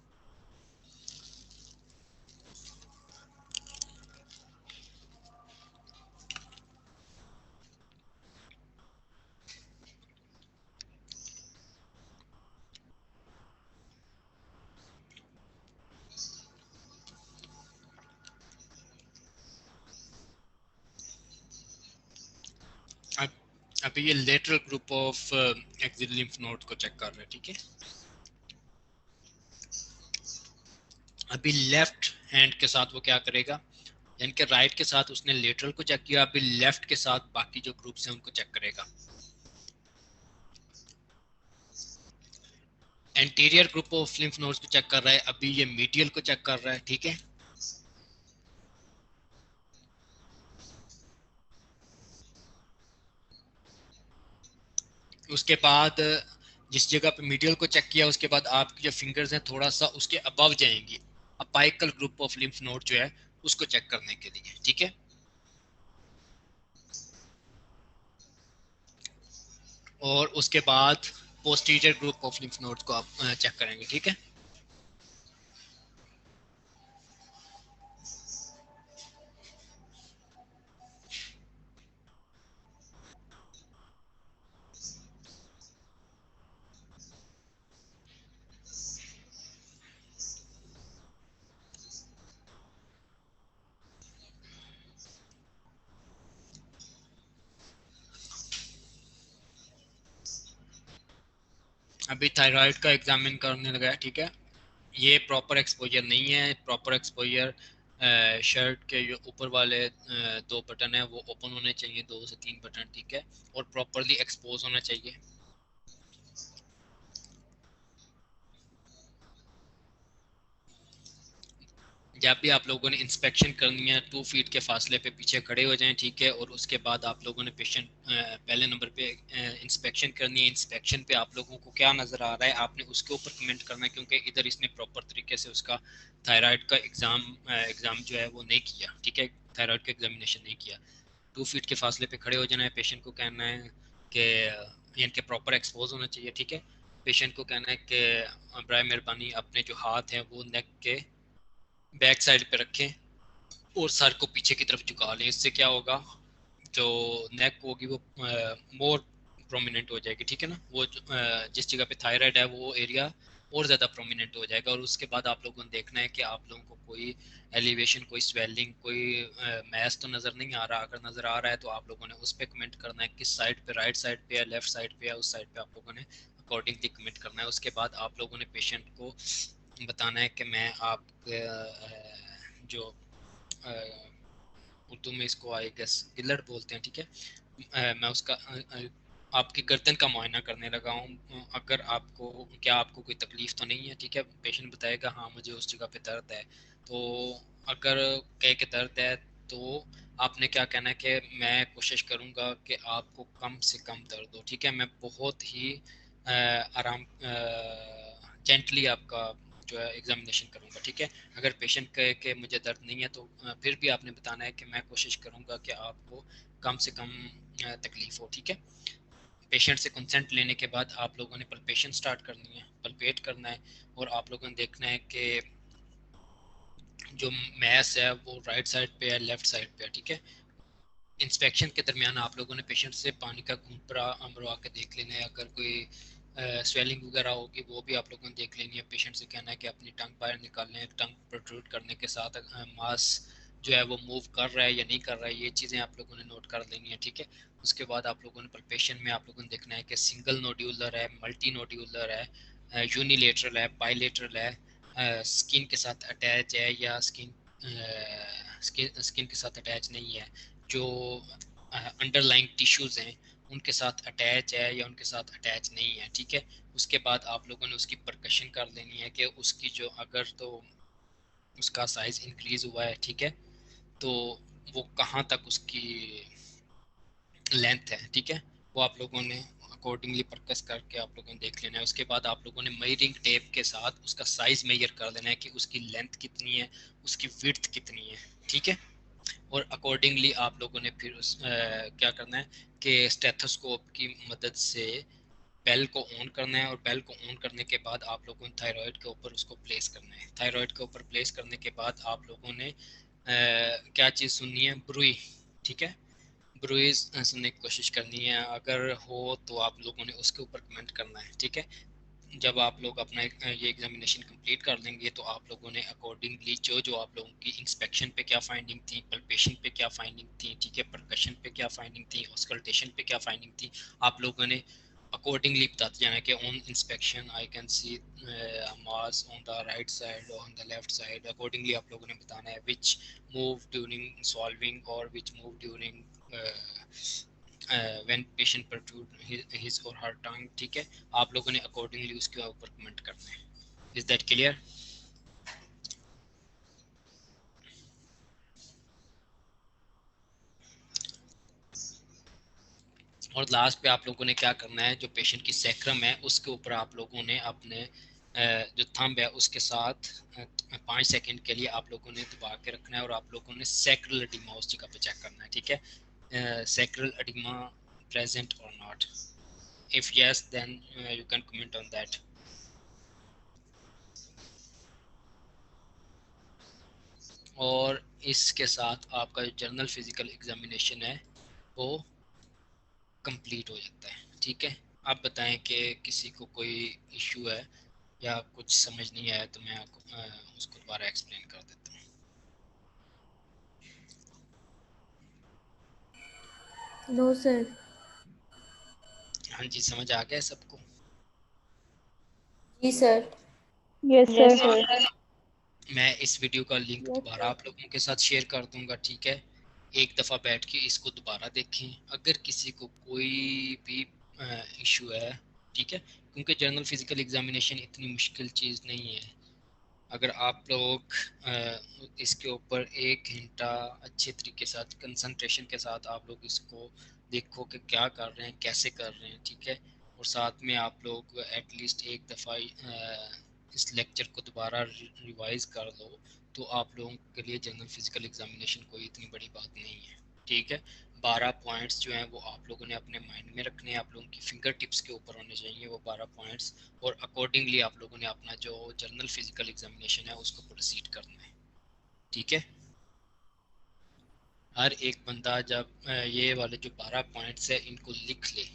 अभी ये lateral group of axillary lymph node को चेक कर रहे हैं, ठीक है। अभी लेफ्ट हैंड के साथ वो क्या करेगा, यानी कि राइट के साथ उसने लेटरल को चेक किया, अभी लेफ्ट के साथ बाकी जो ग्रुप्स हैं उनको चेक करेगा। Anterior group of lymph nodes को चेक कर रहा है, अभी ये मीडियल को चेक कर रहा है, ठीक है। उसके बाद जिस जगह पे मीडियल को चेक किया उसके बाद आपकी जो फिंगर्स हैं थोड़ा सा उसके अबव जाएंगी apical group of lymph node जो है उसको चेक करने के लिए, ठीक है। और उसके बाद posterior group of lymph node को आप चेक करेंगे, ठीक है। अभी थायराइड का एग्जामिन करने लगा है, ठीक है। ये प्रॉपर एक्सपोजर नहीं है। प्रॉपर एक्सपोजर शर्ट के जो ऊपर वाले दो बटन है वो ओपन होने चाहिए, 2 से 3 बटन, ठीक है, और प्रॉपरली एक्सपोज होना चाहिए। जब भी आप लोगों ने इंस्पेक्शन करनी है 2 फीट के फासले पे पीछे खड़े हो जाएं, ठीक है। और उसके बाद आप लोगों ने पेशेंट पहले नंबर पे इंस्पेक्शन करनी है। इंस्पेक्शन पे आप लोगों को क्या नज़र आ रहा है आपने उसके ऊपर कमेंट करना है, क्योंकि इधर इसने प्रॉपर तरीके से उसका थायराइड का एग्ज़ाम जो है वो नहीं किया, ठीक है, थायराइड का एग्जामिनेशन नहीं किया। 2 फीट के फासले पे खड़े हो जाना है। पेशेंट को कहना है कि इनके प्रॉपर एक्सपोज होना चाहिए, ठीक है। पेशेंट को कहना है कि बराए मेहरबानी अपने जो हाथ हैं वो नेक के बैक साइड पे रखें और सर को पीछे की तरफ झुका लें। इससे क्या होगा, जो नेक होगी वो मोर प्रोमिनेंट हो जाएगी, ठीक है ना। वो जिस जगह पे थायराइड है वो एरिया और ज़्यादा प्रोमिनेंट हो जाएगा। और उसके बाद आप लोगों ने देखना है कि आप लोगों को कोई एलिवेशन, कोई स्वेलिंग, कोई मैस तो नज़र नहीं आ रहा। अगर नज़र आ रहा है तो आप लोगों ने उस पर कमेंट करना है, किस साइड पे, राइट साइड पे या लेफ्ट साइड पे, या उस साइड पे आप लोगों ने अकॉर्डिंगली कमेंट करना है। उसके बाद आप लोगों ने पेशेंट को बताना है कि मैं आप जो उर्दू में इसको आई गेस गिलट बोलते हैं, ठीक है, मैं उसका आपकी गर्दन का मुआयना करने लगा हूँ। अगर आपको आपको कोई तकलीफ तो नहीं है, ठीक है। पेशेंट बताएगा हाँ मुझे उस जगह पे दर्द है। तो अगर कह के दर्द है तो आपने क्या कहना है कि मैं कोशिश करूँगा कि आपको कम से कम दर्द हो, ठीक है। मैं बहुत ही आराम जेंटली आपका जो है एग्जामिनेशन करूँगा, ठीक है। अगर पेशेंट कहे कि मुझे दर्द नहीं है तो फिर भी आपने बताना है कि मैं कोशिश करूँगा कि आपको कम से कम तकलीफ हो, ठीक है। पेशेंट से कंसेंट लेने के बाद आप लोगों ने पल्पेशन स्टार्ट करनी है, पल्पेट करना है। और आप लोगों ने देखना है कि जो मैस है वो राइट साइड पे है, लेफ्ट साइड पे है, ठीक है। इंस्पेक्शन के दरमियान आप लोगों ने पेशेंट से पानी का घूंट मरवा के देख लेना है। अगर कोई स्वेलिंग वगैरह होगी वो भी आप लोगों ने देख लेनी है। पेशेंट से कहना है कि अपनी टंग बाहर निकालने, टंग प्रोट्रूड करने के साथ मास जो है वो मूव कर रहा है या नहीं कर रहा है, ये चीज़ें आप लोगों ने नोट कर लेनी है, ठीक है। उसके बाद आप लोगों ने पल्पेशन में आप लोगों ने देखना है कि सिंगल नोड्यूलर है, मल्टी नोड्यूलर है, यूनिलेटरल है, बाइलेटरल है, स्किन के साथ अटैच है या स्किन के साथ अटैच नहीं है, जो अंडरलाइंग टिश्यूज़ हैं उनके साथ अटैच है या उनके साथ अटैच नहीं है, ठीक है। उसके बाद आप लोगों ने उसकी परकशन कर लेनी है कि उसकी जो अगर तो उसका साइज़ इंक्रीज़ हुआ है, ठीक है, तो वो कहाँ तक उसकी लेंथ है, ठीक है, वो आप लोगों ने अकॉर्डिंगली परकस करके आप लोगों ने देख लेना है। उसके बाद आप लोगों ने मेजरिंग टेप के साथ उसका साइज़ मेजर कर लेना है कि उसकी लेंथ कितनी है, उसकी विड्थ कितनी है, ठीक है। और अकॉर्डिंगली आप लोगों ने फिर क्या करना है कि स्टेथोस्कोप की मदद से बेल को ऑन करना है। और बेल को ऑन करने के बाद आप लोगों ने थायराइड के ऊपर उसको प्लेस करना है। थायराइड के ऊपर प्लेस करने के बाद आप लोगों ने क्या चीज़ सुननी है, ब्रूई, ठीक है, ब्रूई सुनने की कोशिश करनी है। अगर हो तो आप लोगों ने उसके ऊपर कमेंट करना है, ठीक है। जब आप लोग अपना ये एग्जामिनेशन कंप्लीट कर लेंगे तो आप लोगों ने अकॉर्डिंगली जो जो आप लोगों की इंस्पेक्शन पे क्या फाइंडिंग थी, पल्पेशन पे क्या फाइंडिंग थी, ठीक है, परकशन पे क्या फाइंडिंग थी, ऑस्कल्टेशन पे क्या फाइंडिंग थी, आप लोगों ने अकॉर्डिंगली बताते जाना कि on inspection I can see mass on the right side on the left side. Accordingly आप लोगों ने बताना है विच मूव ड्यूरिंग सॉल्विंग और which move during when patient protrude his or her tongue, ठीक है। आप लोगों ने अकॉर्डिंगली उसके ऊपर कमेंट करना है। Is that clear? और लास्ट पे आप लोगों ने क्या करना है, जो पेशेंट की सैक्रम है उसके ऊपर आप लोगों ने अपने जो थंब है उसके साथ 5 सेकंड के लिए आप लोगों ने दबा के रखना है। और आप लोगों ने सैक्रल एडिमा उस जगह पे चेक करना है, ठीक है, sacral oedema present or not. If yes, then you can comment on that. और इसके साथ आपका जो जनरल फिजिकल एग्जामिनेशन है वो कंप्लीट हो जाता है, ठीक है। आप बताएं कि किसी को कोई इशू है या कुछ समझ नहीं आया तो मैं आपको उसको दोबारा एक्सप्लेन कर देता हूँ। No sir. हाँ जी, समझ आ गया सबको? जी सर। Yes sir. मैं इस वीडियो का लिंक दोबारा आप लोगों के साथ शेयर कर दूंगा, ठीक है। एक दफ़ा बैठ के इसको दोबारा देखें। अगर किसी को कोई भी इशू है, ठीक है, क्योंकि जर्नल फिजिकल एग्जामिनेशन इतनी मुश्किल चीज़ नहीं है। अगर आप लोग इसके ऊपर 1 घंटा अच्छे तरीके से कंसंट्रेशन के साथ आप लोग इसको देखो कि क्या कर रहे हैं, कैसे कर रहे हैं, ठीक है, और साथ में आप लोग एटलीस्ट एक दफ़ा इस लेक्चर को दोबारा रिवाइज कर लो, तो आप लोगों के लिए जनरल फिजिकल एग्जामिनेशन कोई इतनी बड़ी बात नहीं है, ठीक है। 12 पॉइंट्स जो हैं वो आप लोगों ने अपने माइंड में रखने हैं, आप लोगों की फिंगर टिप्स के ऊपर होने चाहिए वो 12 पॉइंट्स, और अकॉर्डिंगली आप लोगों ने अपना जो जनरल फिजिकल एग्जामिनेशन है उसको प्रोसीड करना है, ठीक है। हर एक बंदा जब ये वाले जो 12 पॉइंट्स है इनको लिख ले,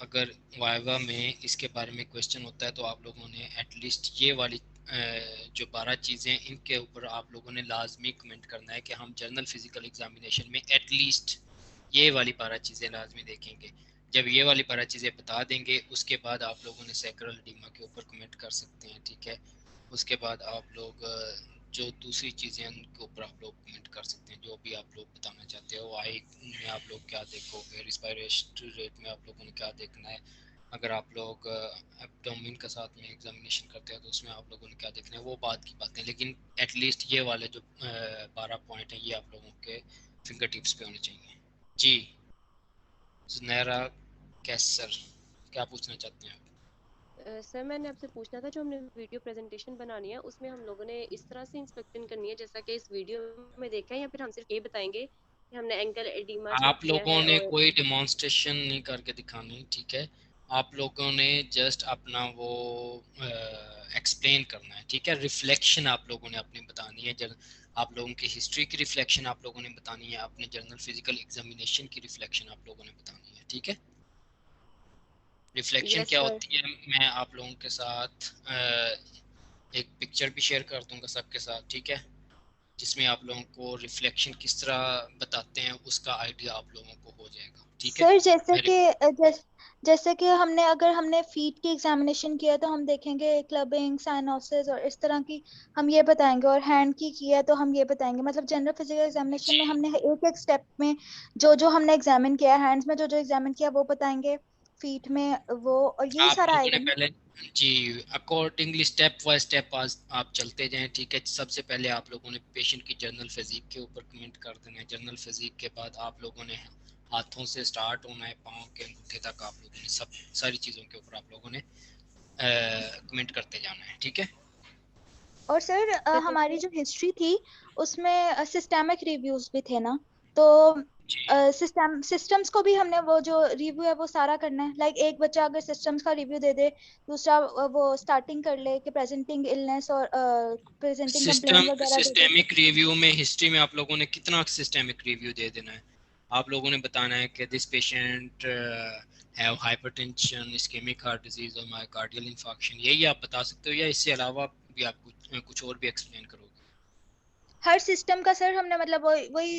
अगर वाइवा में इसके बारे में क्वेश्चन होता है तो आप लोगों ने एटलीस्ट ये वाली जो 12 चीज़ें इनके ऊपर आप लोगों ने लाजमी कमेंट करना है कि हम जर्नल फिजिकल एग्जामिनेशन में एटलीस्ट ये वाली 12 चीज़ें लाजमी देखेंगे। जब ये वाली 12 चीज़ें बता देंगे उसके बाद आप लोगों ने सैक्रल एडिमा के ऊपर कमेंट कर सकते हैं, ठीक है। उसके बाद आप लोग जो दूसरी चीज़ें उनके ऊपर आप लोग कमेंट कर सकते हैं, जो भी आप लोग बताना चाहते हो। आई में आप लोग क्या देखोगे, रिस्पायरेशन रेट में आप लोगों ने क्या देखना है, अगर आप लोग एब्डोमेन का साथ में एग्जामिनेशन करते हैं तो उसमें आप लोगों ने क्या देखना है, वो बात की बातें। लेकिन एटलीस्ट ये वाले जो 12 पॉइंट हैं ये आप लोगों के फिंगर टिप्स पे होने चाहिए। जी जुनैरा कैसर, क्या पूछना चाहते हैं आप? सर मैंने आपसे पूछना था, जो हमने वीडियो प्रेजेंटेशन बनानी है उसमें हम लोगों ने इस तरह से इंस्पेक्शन करनी है जैसा कि इस वीडियो में देखा है, या फिर हम सिर्फ ये बताएंगे कि हमने एंकल एडिमा चेक आप किया लोगों है ने और कोई डेमोन्स्ट्रेशन नहीं करके दिखानी, ठीक है। आप लोगों ने जस्ट अपना वो एक्सप्लेन करना है, ठीक है। रिफ्लेक्शन आप लोगों ने अपनी बतानी है, आप लोगों की हिस्ट्री की रिफ्लेक्शन आप लोगों ने बतानी है, अपने जर्नल फिजिकल एग्जामिनेशन की रिफ्लेक्शन आप लोगों ने बतानी है, ठीक है। रिफ्लेक्शन यस क्या सर। होती है, मैं आप लोगों के साथ एक पिक्चर भी शेयर कर दूंगा सबके साथ, ठीक है, जिसमें आप लोगों को रिफ्लेक्शन किस तरह बताते हैं उसका आइडिया आप लोगों को हो जाएगा, ठीक है। सर जैसे कि अगर हमने फीट की एग्जामिनेशन किया तो हम देखेंगे क्लबिंग, साइनोसिस और इस तरह की हम ये बताएंगे, और हैंड की किया तो हम ये बताएंगे। मतलब जनरल फिजिकल एग्जामिनेशन में हमने एक एक स्टेप में जो जो हमने एग्जामिन किया, हैंड्स में जो जो एग्जामिन किया वो बताएंगे, फीट में वो, और यही आप सारा लोगों आएगा ने ना। पहले जी अकॉर्डिंगली स्टेप बाय स्टेप आप चलते जाएं, ठीक है। सबसे पहले आप लोगों ने पेशेंट की जर्नल फिजिक के ऊपर कमेंट कर देना है। जर्नल फिजिक के बाद आप लोगों ने हाथों से स्टार्ट होना है, पाँव के अंगूठे तक आप लोगों ने सब सारी चीज़ों के ऊपर आप लोगों ने कमेंट करते जाना है, ठीक है। और सर हमारी जो हिस्ट्री थी उसमें सिस्टेमिक रिव्यूज भी थे ना, तो सिस्टम्स को भी हमने वो जो रिव्यू है वो सारा करना है। लाइक एक बच्चा अगर सिस्टम्स का रिव्यू दे दे, दूसरा वो स्टार्टिंग कर ले कि प्रेजेंटिंग इलनेस और प्रेजेंटिंग कंप्लेन वगैरह दे दे। सिस्टेमिक रिव्यू में हिस्ट्री में आप लोगों ने कितना सिस्टेमिक रिव्यू दे देना है? आप लोगों ने बताना है कि this patient have hypertension, ischemic heart disease और मायोकार्डियल इंफार्क्शन, यही आप बता सकते हो, या इससे अलावा भी आप कुछ और भी एक्सप्लेन करोगे? हर सिस्टम का सर हमने मतलब वही वही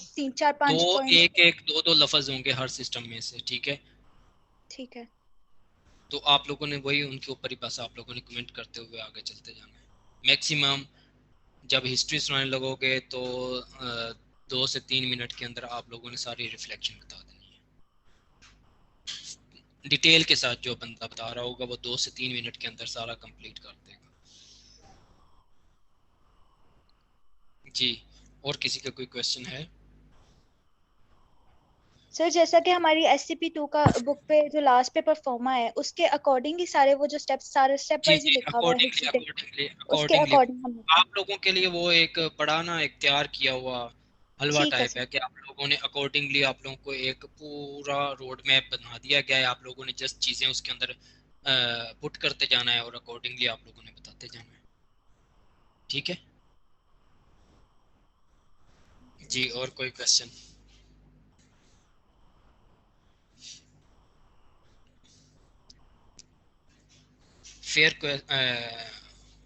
3 4 5 दो पॉइंट्स। एक दो लफ्ज होंगे हर सिस्टम में से, ठीक है। ठीक है। तो आप लोगों ने वही उनके ऊपर ही बस आप लोगों ने कमेंट करते हुए आगे चलते जाना है। मैक्सिमम जब हिस्ट्री सुनाने लगोगे तो 2 से 3 मिनट के अंदर आप लोगों ने सारी रिफ्लेक्शन बता देनी है। डिटेल के साथ जो बंदा बता रहा होगा वो 2 से 3 मिनट के अंदर सारा कंप्लीट कर देगा। जी, और किसी का कोई क्वेश्चन है? सर जैसा कि हमारी SCP-2 का बुक पे जो लास्ट पेपर फॉर्मा है उसके अकॉर्डिंग ही सारे वो जो स्टेप्स सारे स्टेप जी वाइज ही जी लिखा हुआ है हिस्ट्री टेक, उसके अकॉर्डिंगली अकॉर्डिंग हम। आप लोगों के लिए वो एक बड़ा ना एक तैयार किया हुआ हलवा ठीक है टाइप सर। है कि आप लोगों ने अकॉर्डिंगली आप लोगों को एक पूरा रोड मैप बना दिया गया है। आप लोगों ने जस्ट चीज़ें उसके अंदर पुट करते जाना है और अकॉर्डिंगली आप लोगों ने बताते जाना है, ठीक है जी। और कोई क्वेश्चन?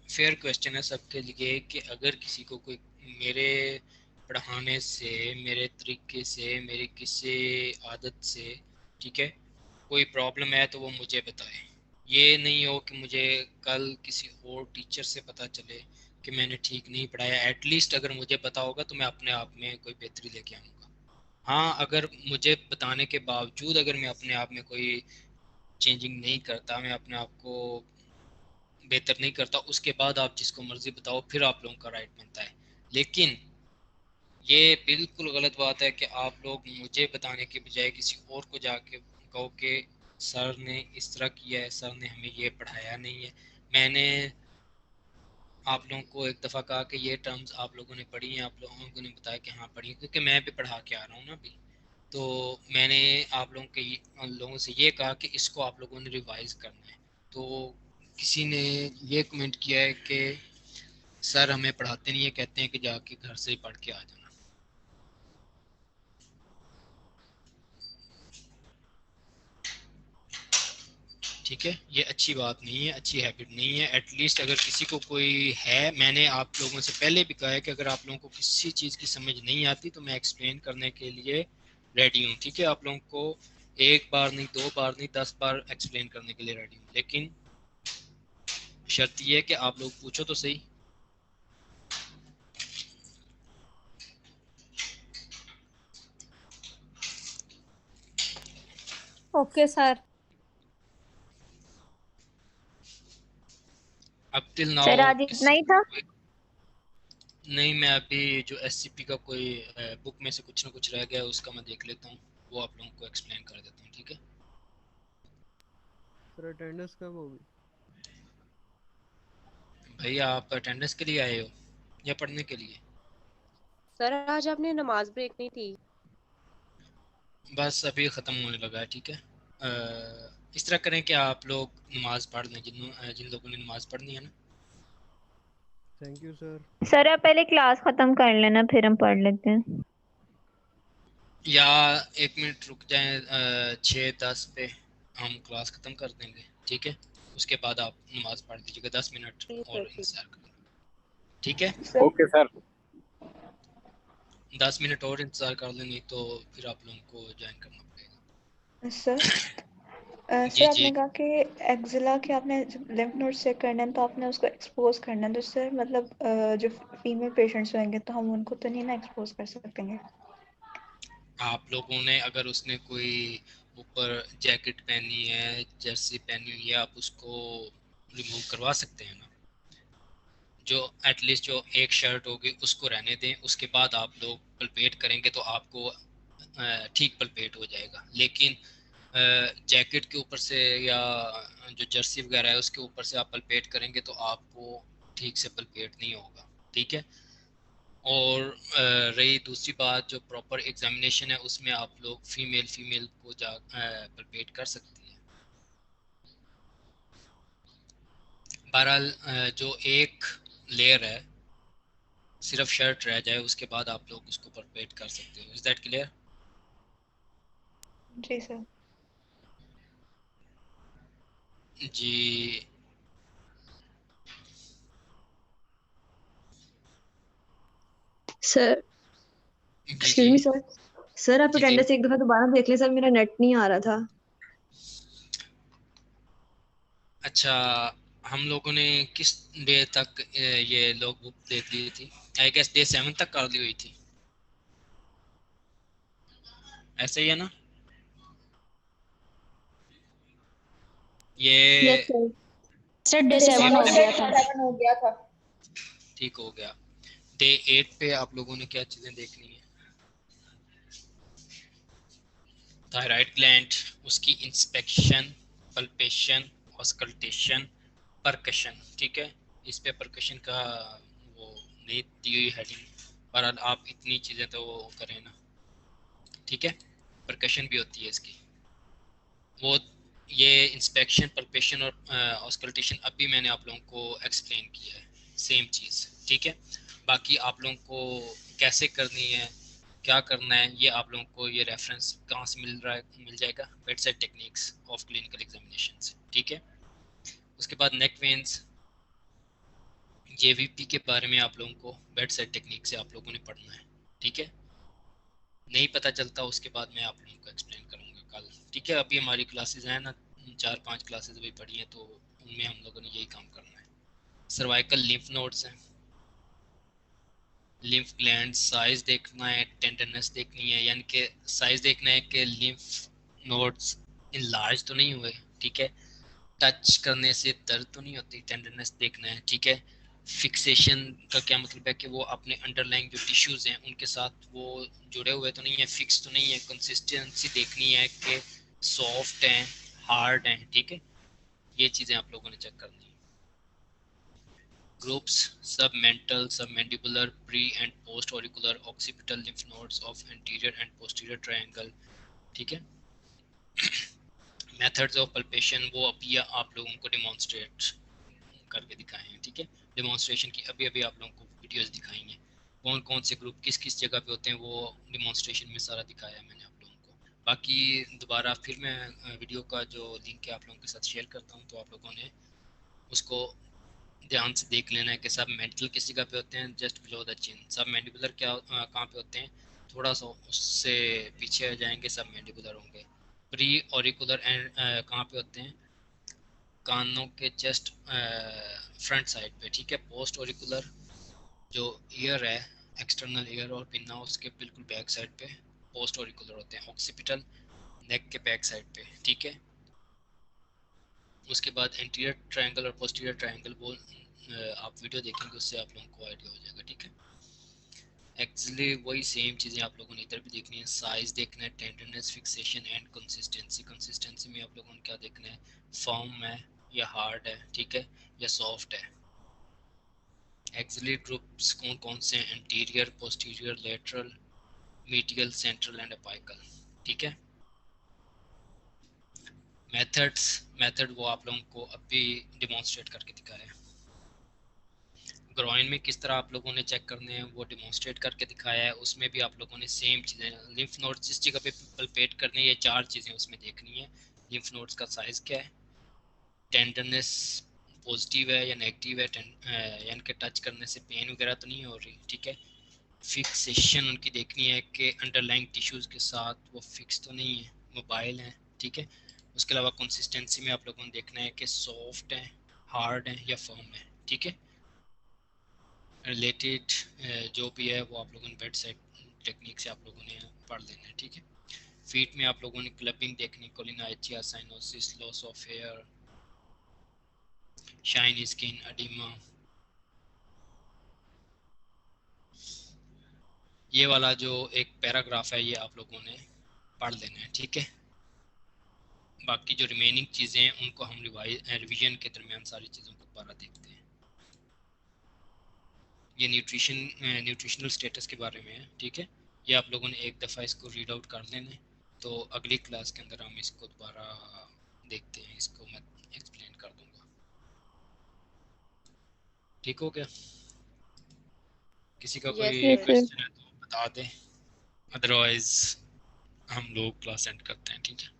फेयर क्वेश्चन है सबके लिए कि अगर किसी को कोई मेरे पढ़ाने से, मेरे तरीके से, मेरी किसी आदत से, ठीक है, कोई प्रॉब्लम है तो वो मुझे बताए, ये नहीं हो कि मुझे कल किसी और टीचर से पता चले कि मैंने ठीक नहीं पढ़ाया। एटलीस्ट अगर मुझे पता होगा तो मैं अपने आप में कोई बेहतरी लेके आऊँगा। हाँ, अगर मुझे बताने के बावजूद अगर मैं अपने आप में कोई चेंजिंग नहीं करता, मैं अपने आप को बेहतर नहीं करता, उसके बाद आप जिसको मर्जी बताओ फिर आप लोगों का राइट बनता है। लेकिन ये बिल्कुल गलत बात है कि आप लोग मुझे बताने के बजाय किसी और को जाके कहो कि सर ने इस तरह किया है, सर ने हमें ये पढ़ाया नहीं है। मैंने आप लोगों को एक दफ़ा कहा कि ये टर्म्स आप लोगों ने पढ़ी हैं, आप लोगों को ने बताया कि हाँ पढ़ी, क्योंकि मैं भी पढ़ा के आ रहा हूँ ना अभी। तो मैंने आप लोगों के लोगों से ये कहा कि इसको आप लोगों ने रिवाइज करना है। तो किसी ने ये कमेंट किया है कि सर हमें पढ़ाते नहीं है, कहते हैं कि जाके घर से ही पढ़ के आ जाना। ठीक है, ये अच्छी बात नहीं है, अच्छी हैबिट नहीं है। एटलीस्ट अगर किसी को कोई है, मैंने आप लोगों से पहले भी कहा है कि अगर आप लोगों को किसी चीज़ की समझ नहीं आती तो मैं एक्सप्लेन करने के लिए रेडी हूँ। ठीक है, आप लोगों को एक बार नहीं, 2 बार नहीं, 10 बार एक्सप्लेन करने के लिए रेडी हूँ। लेकिन शर्त ये है कि आप लोग पूछो तो सही। Okay sir. अब टिल नाउ सर आज इतना ही था। नहीं, मैं अभी जो एससीपी का कोई बुक में से कुछ ना कुछ रह गया है उसका मैं देख लेता हूँ, वो आप लोगों को एक्सप्लेन कर देता हूँ। ठीक है सर अटेंडेंस कब होगी? भैया, आप अटेंडेंस के लिए आए हो या पढ़ने के लिए? सर आज आपने नमाज ब्रेक नहीं थी। बस अभी ख़त्म होने लगा है। ठीक है, इस तरह करें कि आप लोग नमाज पढ़ लें, जिन लोगों ने नमाज पढ़नी है ना। Thank you sir. सर आप पहले क्लास खत्म कर लेना फिर हम पढ़ लेते हैं। या 1 मिनट रुक जाएं, 6:10 पे हम क्लास ख़त्म कर देंगे। ठीक है, उसके बाद आप नमाज पढ़ दीजिएगा, 10 मिनट और इंतज़ार करें। ठीक है, ओके सर। 10 मिनट और इंतज़ार कर लें, नहीं तो फिर आप लोगों को ज्वाइन करना पड़ेगा। सर जी सर जी, आपने कहा कि एक्जिला के आपने लिम्फ नोड चेक करना है तो आपने उसको एक्सपोज करना है, तो सर मतलब जो फीमेल पेशेंट्स होंगे तो हम उनको तो नहीं ना एक्सपोज कर सकेंगे? आप लोगों ने अगर उसने कोई ऊपर जैकेट पहनी है, जर्सी पहनी हुई है, आप उसको रिमूव करवा सकते हैं ना। जो एटलीस्ट जो एक शर्ट होगी उसको रहने दें, उसके बाद आप लोग पलपेट करेंगे तो आपको ठीक पलपेट हो जाएगा। लेकिन जैकेट के ऊपर से या जो जर्सी वगैरह है उसके ऊपर से आप पलपेट करेंगे तो आपको ठीक से पलपेट नहीं होगा। ठीक है, और रही दूसरी बात, जो प्रॉपर एग्जामिनेशन है उसमें आप लोग फीमेल को पलपेट कर सकती है। बहरहाल जो एक लेयर है, सिर्फ शर्ट रह जाए, उसके बाद आप लोग उसको पलपेट कर सकते हो। Is that clear? जी सर। जी सर जी एक्सक्यूज जी मी सर। सर आप जी जी। अटेंडेंस एक दफा दोबारा देख लें सर, मेरा नेट नहीं आ रहा था। अच्छा, हम लोगों ने किस डे तक ये लॉग बुक देख ली थी? आई गेस डे 7 तक कर ली हुई थी, ऐसे ही है ना? ये yes sir. Sir day day 7 हो 8 गया था। 7 हो गया था। ठीक हो गया। डे 8 पे आप लोगों ने क्या चीज़ें देखनी है? थायराइड ग्लैंड, उसकी इंस्पेक्शन, पल्पेशन, ऑस्कल्टेशन, परकशन। ठीक है, इस पे परकशन का वो नहीं दी हुई हेडिंग, पर आप इतनी चीज़ें तो वो करें ना। ठीक है, परकशन भी होती है इसकी। वो ये इंस्पेक्शन, पल्पेशन और ऑस्कल्टेशन अभी मैंने आप लोगों को एक्सप्लेन किया है, सेम चीज़। ठीक है, बाकी आप लोगों को कैसे करनी है, क्या करना है, ये आप लोगों को ये रेफरेंस कहाँ से मिल जाएगा? Bedside techniques of clinical examination से। ठीक है, उसके बाद नेक वेन्स, जेवीपी के बारे में आप लोगों को बेडसाइड टेक्निक से आप लोगों ने पढ़ना है। ठीक है, नहीं पता चलता उसके बाद मैं आप लोगों को एक्सप्लेन करूँगा कल। ठीक है, अभी हमारी क्लासेस हैं ना 4-5 क्लासेस भी पढ़ी हैं, तो उनमें हम लोगों ने यही काम करना है। सर्वाइकल लिम्फ नोड्स हैं, लिम्फ ग्लैंड साइज देखना है, टेंडरनेस देखनी है, यानी कि साइज देखना है कि लिम्फ नोड्स इनलार्ज तो नहीं हुए, ठीक है, टच करने से दर्द तो नहीं होती, टेंडरनेस देखना है, ठीक है। फिक्सेशन का क्या मतलब है कि वो अपने अंडरलाइंग जो टिश्यूज हैं उनके साथ वो जुड़े हुए तो नहीं है, फिक्स तो नहीं है। कंसिस्टेंसी देखनी है कि सॉफ्ट हैं, हार्ड हैं, ठीक है, ये चीज़ें आप लोगों ने चेक करनी है। Groups submental, submandibular, pre and post auricular occipital lymph nodes of anterior and posterior triangle, ठीक है। मेथड्स ऑफ पल्पेशन वो अभी आप लोगों को डेमोन्स्ट्रेट करके दिखाए हैं, ठीक है। डेमोन्स्ट्रेशन की अभी अभी आप लोगों को वीडियोस दिखाएंगे, कौन कौन से ग्रुप किस किस जगह पे होते हैं, वो डेमोन्स्ट्रेशन में सारा दिखाया है मैंने आप लोगों को। बाकी दोबारा फिर मैं वीडियो का जो लिंक है आप लोगों के साथ शेयर करता हूँ, तो आप लोगों ने उसको ध्यान से देख लेना है कि सब मेंटल किस जगह पे होते हैं, जस्ट बिलो द चिन। सब मैंडिबुलर क्या कहाँ पे होते हैं, थोड़ा सा उससे पीछे आ जाएंगे, सब मैंडिबुलर होंगे। प्री ऑरिकुलर एंड कहाँ पे होते हैं, कानों के जस्ट फ्रंट साइड पे, ठीक है। पोस्ट ऑरिकुलर जो ईयर है, एक्सटर्नल ईयर और पिन्ना, उसके बिल्कुल बैक साइड पे पोस्ट ऑरिकुलर होते हैं। ऑक्सीपिटल नेक के बैक साइड पे, ठीक है। उसके बाद एंटीरियर ट्रायंगल और पोस्टीरियर ट्रायंगल, वो आप वीडियो देखेंगे उससे आप लोगों को आइडिया हो जाएगा, ठीक है। एक्चुअली वही सेम चीज़ें आप लोगों ने इधर भी देखनी है। साइज देखना है, tenderness, fixation and consistency. Consistency में आप लोगों ने क्या देखना है, फर्म है या हार्ड है, ठीक है, या सॉफ्ट है। एक्चुअली ग्रुप्स कौन कौन से हैं, anterior, posterior, lateral, medial, central and apical, ठीक है। मेथड वो आप लोगों को अभी डिमॉन्स्ट्रेट करके दिखाया है। ग्रॉइन में किस तरह आप लोगों ने चेक करने हैं वो डिमॉन्स्ट्रेट करके दिखाया है। उसमें भी आप लोगों ने सेम चीज़ें, लिम्फ नोड्स जिस जगह पे पल्पेट करने हैं, ये 4 चीज़ें उसमें देखनी है। लिम्फ नोड्स का साइज़ क्या है, टेंडरनेस पॉजिटिव है या नेगेटिव है, यानी कि टच करने से पेन वगैरह तो नहीं हो रही, ठीक है। फिक्सेशन उनकी देखनी है कि अंडरलाइंग टिश्यूज़ के साथ वो फिक्स तो नहीं है, मोबाइल हैं, ठीक है। उसके अलावा कंसिस्टेंसी में आप लोगों ने देखना है कि सॉफ्ट है, हार्ड है या फर्म है, ठीक है। रिलेटेड जो भी है वो आप लोगों ने बेड साइड टेक्निक से आप लोगों ने पढ़ लेना है, ठीक है। फीट में आप लोगों ने क्लबिंग देखनी, koilonychia, cyanosis, loss of hair, shiny skin, oedema. ये वाला जो एक पैराग्राफ है ये आप लोगों ने पढ़ लेना है, ठीक है। बाकी जो रिमेनिंग चीज़ें हैं उनको हम रिवीजन के दरमियान सारी चीज़ों को दोबारा देखते हैं। ये न्यूट्रिशनल स्टेटस के बारे में है, ठीक है। ये आप लोगों ने एक दफ़ा इसको रीड आउट कर लेना, तो अगली क्लास के अंदर हम इसको दोबारा देखते हैं, इसको मैं एक्सप्लेन कर दूंगा, ठीक हो गया। किसी का कोई क्वेश्चन है तो बता दें, अदरवाइज हम लोग क्लास एंड करते हैं, ठीक है।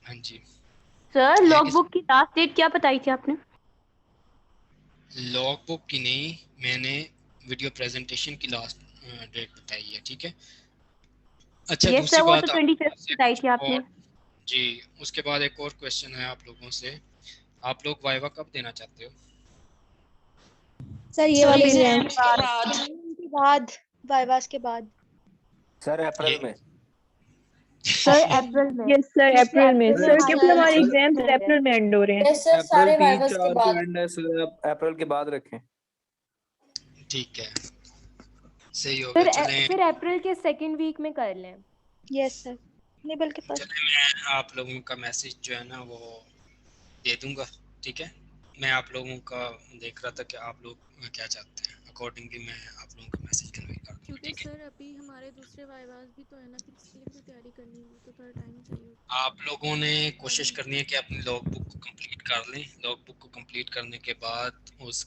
हाँ जी सर लॉगबुक की लास्ट डेट क्या बताई थी आपने? लॉगबुक की नहीं, मैंने वीडियो प्रेजेंटेशन की लास्ट डेट बताई है, ठीक है। अच्छा यस दूसरी सर, वो बात तो 25 बताई थी आपने जी। उसके बाद एक और क्वेश्चन है आप लोगों से, आप लोग वाइवा कब देना चाहते हो? सर ये वाले एग्जाम के बाद, वाइवास के बाद। सर अप्रैल में। सर अप्रैल में। यस सर अप्रैल में सर, क्योंकि हमारे एग्जाम्स अप्रैल में एंड हो रहे हैं। सर सारे वाइवास के 3-4 बाद। को एंड है सर, अप्रैल के बाद रखें। ठीक है, सही हो गया। चलें फिर अप्रैल के सेकंड वीक में कर लें। यस सर, नहीं बल्कि फर्स्ट। मैं आप लोगों का मैसेज जो है ना वो दे दूंगा, ठीक है। मैं आप लोगों का देख रहा था कि आप लोग क्या चाहते हैं, अकॉर्डिंगली मैं आप लोगों का मैसेज कन्वे कर दूंगा, क्योंकि ठीक है। सर अभी हमारे दूसरे वाइवास भी तो है ना, फिर इसके लिए भी तैयारी करनी होगी, तो थोड़ा टाइम चाहिए। आप लोगों ने कोशिश करनी है कि अपनी लॉग बुक को कंप्लीट कर लें। लॉग बुक को कंप्लीट करने के बाद उस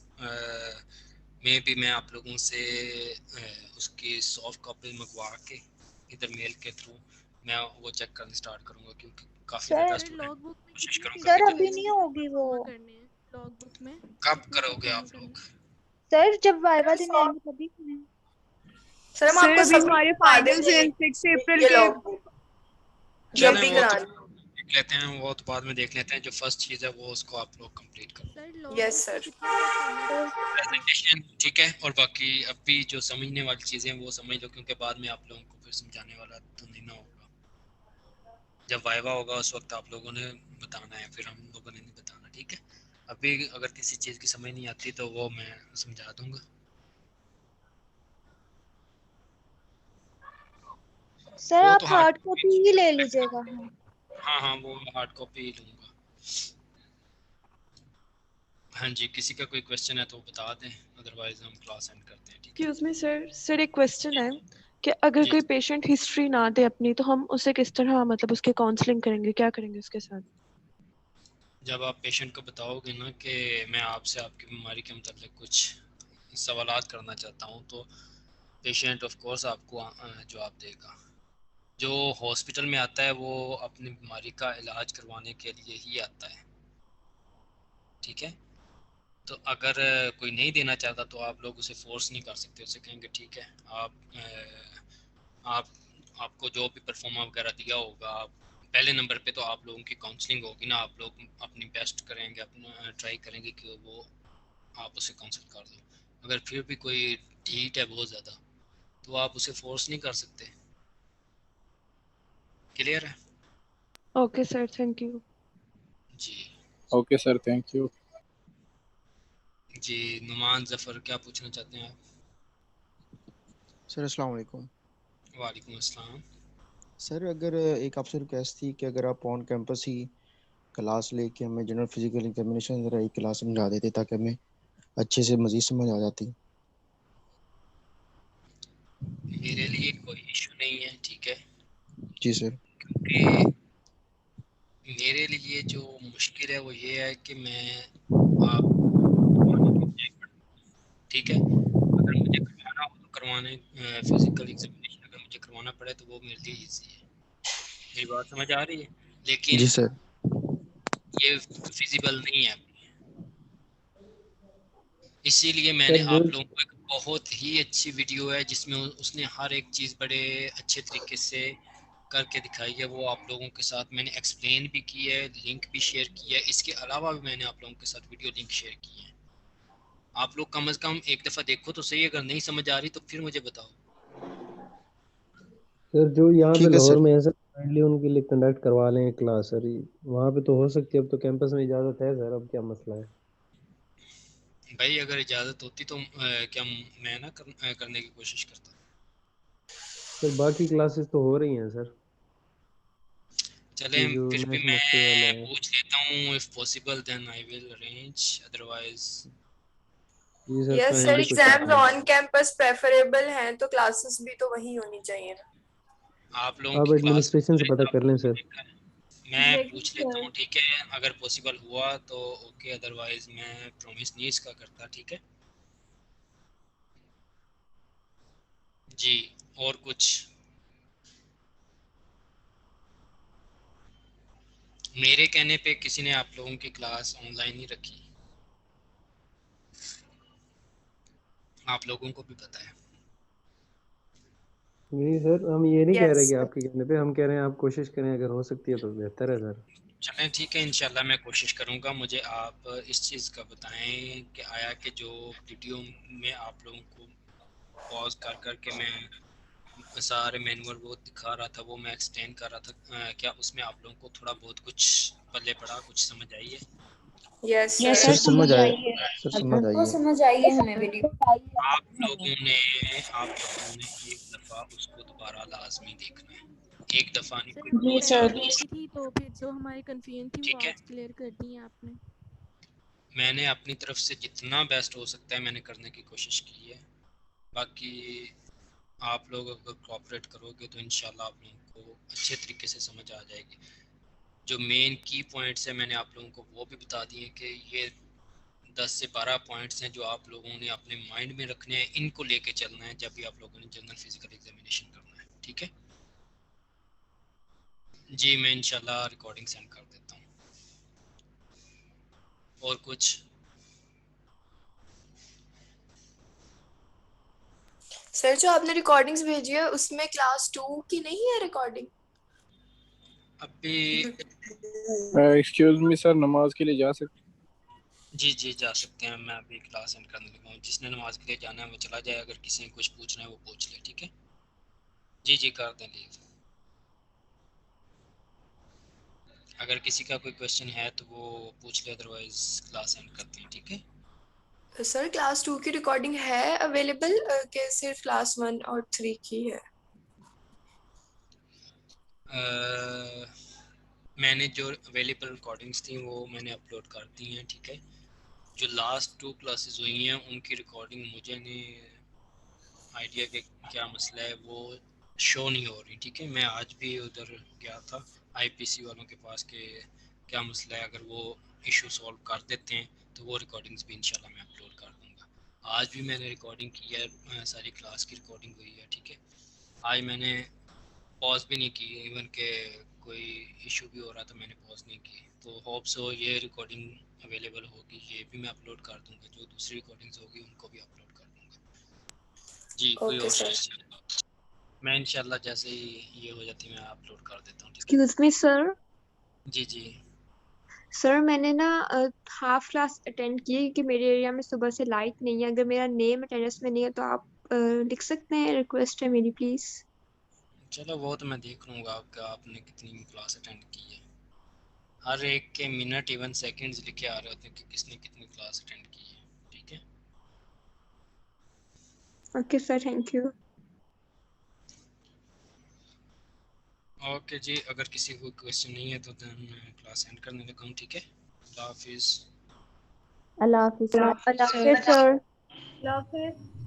में भी मैं आप लोगों से उसकी सॉफ्ट कॉपी मंगवा के इधर मेल के थ्रू मैं वो चेक करना स्टार्ट करूंगा, क्योंकि काफी ज़्यादा स्टूडेंट कोशिश करूंगा। सर अभी नहीं होगी वो। लॉग बुक में कब करोगे आप लोग? सर जब वाइवा देने आएंगे तभी करें। सर हम आपको अभी हमारे फाइनल्स हैं 6 अप्रैल के। चलें भी वो तो करा देख लेते हैं, वो तो बाद में देख लेते हैं। जो फर्स्ट चीज़ है वो उसको आप लोग कंप्लीट करो। Sir yes sir. प्रेजेंटेशन ठीक है, और बाकी अभी जो समझने वाली चीज़ें हैं वो समझ लो, क्योंकि बाद में आप लोगों को फिर समझाने वाला तो नहीं ना होगा। जब वाइवा होगा उस वक्त आप लोगों ने बताना है, फिर हम लोगों ने नहीं बताना, ठीक है। अभी अगर किसी चीज़ की समझ नहीं आती तो वो मैं समझा दूंगा। सर वो आप तो हार्ड कॉपी ही ले लीजिएगा। हाँ हाँ वो हार्ड कॉपी ही लूँगा। हाँ जी, किसी का कोई क्वेश्चन है तो बता दें, अदरवाइज हम क्लास एंड करते हैं, ठीक है। एक्सक्यूज मी सर एक क्वेश्चन है कि अगर जी कोई पेशेंट हिस्ट्री ना दे अपनी, तो हम उसे किस तरह मतलब उसके काउंसलिंग करेंगे, क्या करेंगे उसके साथ? जब आप पेशेंट को बताओगे ना कि मैं आपसे आपकी बीमारी के मतलब कुछ सवालात करना चाहता हूँ, तो पेशेंट ऑफ कोर्स आपको जवाब देगा। जो हॉस्पिटल में आता है वो अपनी बीमारी का इलाज करवाने के लिए ही आता है, ठीक है। तो अगर कोई नहीं देना चाहता तो आप लोग उसे फोर्स नहीं कर सकते। उसे कहेंगे ठीक है, आप आपको जो भी परफॉर्मा वगैरह दिया होगा, आप पहले नंबर पे तो आप लोगों की काउंसलिंग होगी ना, आप लोग अपनी बेस्ट करेंगे, अपना ट्राई करेंगे कि वो आप उसे काउंसिल कर दो। अगर फिर भी कोई ढीठ है बहुत ज़्यादा तो आप उसे फोर्स नहीं कर सकते। क्लियर है? Okay sir, thank you. जी ओके सर, थैंक यू। जी नुमान जफ़र, क्या पूछना चाहते हैं आप? सर अस्सलाम वालेकुम। वालेकुम अस्सलाम। सर अगर एक आपसे रिक्वेस्ट थी कि अगर आप ऑन कैंपस ही क्लास लेके हमें जनरल फिजिकल एग्जामिनेशन ज़रा एक क्लास समझा देते ताकि हमें अच्छे से मज़ीद समझ आ जाती। मेरे लिए कोई इशू नहीं है, ठीक है, जी सर। क्योंकि मेरे लिए जो मुश्किल है वो ये है कि मैं आप ठीक है, अगर मुझे करवाना हो तो करवाने फिजिकल एग्जामिनेशन अगर मुझे करवाना पड़े तो वो मेरे लिए ईजी है। मेरी बात समझ आ रही है? लेकिन जी सर। ये फिजिबल नहीं है, इसीलिए मैंने सर जो आप लोगों को एक बहुत ही अच्छी वीडियो है जिसमें उसने हर एक चीज़ बड़े अच्छे तरीके से करके दिखाई है, वो आप लोगों के साथ मैंने एक्सप्लेन भी की है, लिंक भी शेयर किया है। इसके अलावा भी मैंने आप लोगों के साथ वीडियो लिंक शेयर की है। आप लोग कम से कम एक दफ़ा देखो तो सही, अगर नहीं समझ आ रही तो फिर मुझे बताओ। सर जो यहाँ पे ठीक है लाहौर सर। में है सर, काइंडली उनके लिए कंडक्ट करवा लें क्लास सर। वहाँ पे तो हो सकती है, अब तो कैंपस में इजाज़त है सर, अब क्या मसला है? भाई अगर इजाज़त होती तो क्या मैं ना करने की कोशिश करता। सर बाकी क्लासेस तो हो रही हैं सर, ये चलें जो फिर भी मैथ मस्ती वाला मैं है। पूछ लेता हूँ, if possible then I will arrange, otherwise जी सर, यस सर, काइंडली कुछ एग्जाम्स बताएं। ऑन कैंपस प्रेफरेबल हैं तो क्लासेस भी तो वही होनी चाहिए ना। आप लोगों आप की क्लास एडमिनिस्ट्रेशन से पता कर लें सर। मैं पूछ लेता हूँ, ठीक है। अगर पॉसिबल हुआ तो ओके, अदरवाइज मैं प्रॉमिस नहीं इसका करता, ठीक है जी। और कुछ मेरे कहने पे किसी ने आप लोगों की क्लास ऑनलाइन ही रखी, आप लोगों को भी पता है। नहीं सर, हम ये नहीं कह रहे यस कि आपके कहने पे, हम कह रहे हैं आप कोशिश करें, अगर हो सकती है तो बेहतर है सर। चलें ठीक है, इंशाल्लाह मैं कोशिश करूँगा। मुझे आप इस चीज़ का बताएं कि आया कि जो वीडियो में आप लोगों को पॉज कर कर के मैं सारे मैनुअल वो दिखा रहा था, वो मैं एक्सप्लेन कर रहा था, क्या उसमें आप लोगों को थोड़ा बहुत कुछ पल्ले पड़ा, कुछ समझ आई है? Yes yes sir sir, sir. समझ समझ आए। आई है। सर समझ आई वो है। समझ आई है हमें वीडियो। आप लोगों ने एक दफ़ा उसको दोबारा लाजमी देखना है, एक दफ़ा नहीं, सर कोई हमने जी दो पहले चार सर। भी दस। देखी थी तो फिर जो हमारी कंफ्यूजन थी वो ठीक है, आज क्लियर कर दी है आपने। मैंने अपनी तरफ से जितना बेस्ट हो सकता है मैंने करने की कोशिश की है। बाकी आप लोग अगर कोऑपरेट करोगे तो इंशाल्लाह आप लोगों को अच्छे तरीके से समझ आ जाएगी। जो मेन की पॉइंट्स हैं मैंने आप लोगों को वो भी बता दिए कि ये 10 से 12 पॉइंट्स हैं जो आप लोगों ने अपने माइंड में रखने हैं, इनको लेके चलना है जब भी आप लोगों ने जनरल फिजिकल एग्जामिनेशन करना है, ठीक है जी। मैं इंशाल्लाह रिकॉर्डिंग सेंड कर देता हूँ। और कुछ? सर जो आपने रिकॉर्डिंग्स भेजी है उसमें क्लास 2 की नहीं है रिकॉर्डिंग? अभी एक्सक्यूज मी सर, नमाज के लिए जा सकते? जी जा सकते हैं। मैं अभी क्लास एंड करने लगा हूँ। जिसने नमाज के लिए जाना है वो चला जाए, अगर किसी ने कुछ पूछना है वो पूछ ले, ठीक है? जी कर दें लीव। अगर किसी का कोई क्वेश्चन है तो वो पूछ ले, अदरवाइज क्लास एंड करते हैं, ठीक है? सर क्लास 2 की रिकॉर्डिंग है अवेलेबल कि सिर्फ क्लास 1 और 3 की है? मैंने जो अवेलेबल रिकॉर्डिंग्स थी वो मैंने अपलोड कर दी हैं, ठीक है? जो लास्ट 2 क्लासेस हुई हैं उनकी रिकॉर्डिंग मुझे नहीं आइडिया कि क्या मसला है, वो शो नहीं हो रही, ठीक है? मैं आज भी उधर गया था आईपीसी वालों के पास कि क्या मसला है। अगर वो इशू सॉल्व कर देते हैं तो वो रिकॉर्डिंग्स भी इंशाल्लाह मैं अपलोड कर दूंगा। आज भी मैंने रिकॉर्डिंग की है, सारी क्लास की रिकॉर्डिंग हुई है, ठीक है? आज मैंने पॉज भी नहीं की, इवन के कोई इशू भी हो रहा था मैंने पॉज नहीं की। तो होप सो ये रिकॉर्डिंग अवेलेबल होगी, ये भी मैं अपलोड कर दूंगा। जो दूसरी रिकॉर्डिंग्स होगी उनको भी अपलोड कर दूंगा। जी कोई ओके और सर। क्वेश्चन? मैं इंशाल्लाह जैसे ही ये हो जाती है मैं अपलोड कर देता हूँ, ठीक एक्सक्यूज मी सर। है? जी सर मैंने ना हाफ क्लास अटेंड की कि मेरे एरिया में सुबह से लाइट नहीं है। अगर मेरा नेम अटेंडेंस में नहीं है तो आप लिख सकते हैं, रिक्वेस्ट है मेरी प्लीज। चलो वो तो मैं देख लूँगा आपका आपने कितनी क्लास अटेंड की है। हर एक के मिनट इवन सेकंड्स लिखे आ रहे होते हैं कि किसने कितनी क्लास अटेंड की है, ठीक है? Okay sir, thank you. Okay जी, अगर किसी को क्वेश्चन नहीं है तो देन मैं क्लास एंड करने लगा हूँ, ठीक है? अल्लाह हाफिज़। अल्लाह हाफिज सर। अल्लाह हाफिज सर। अल्लाह हाफिज।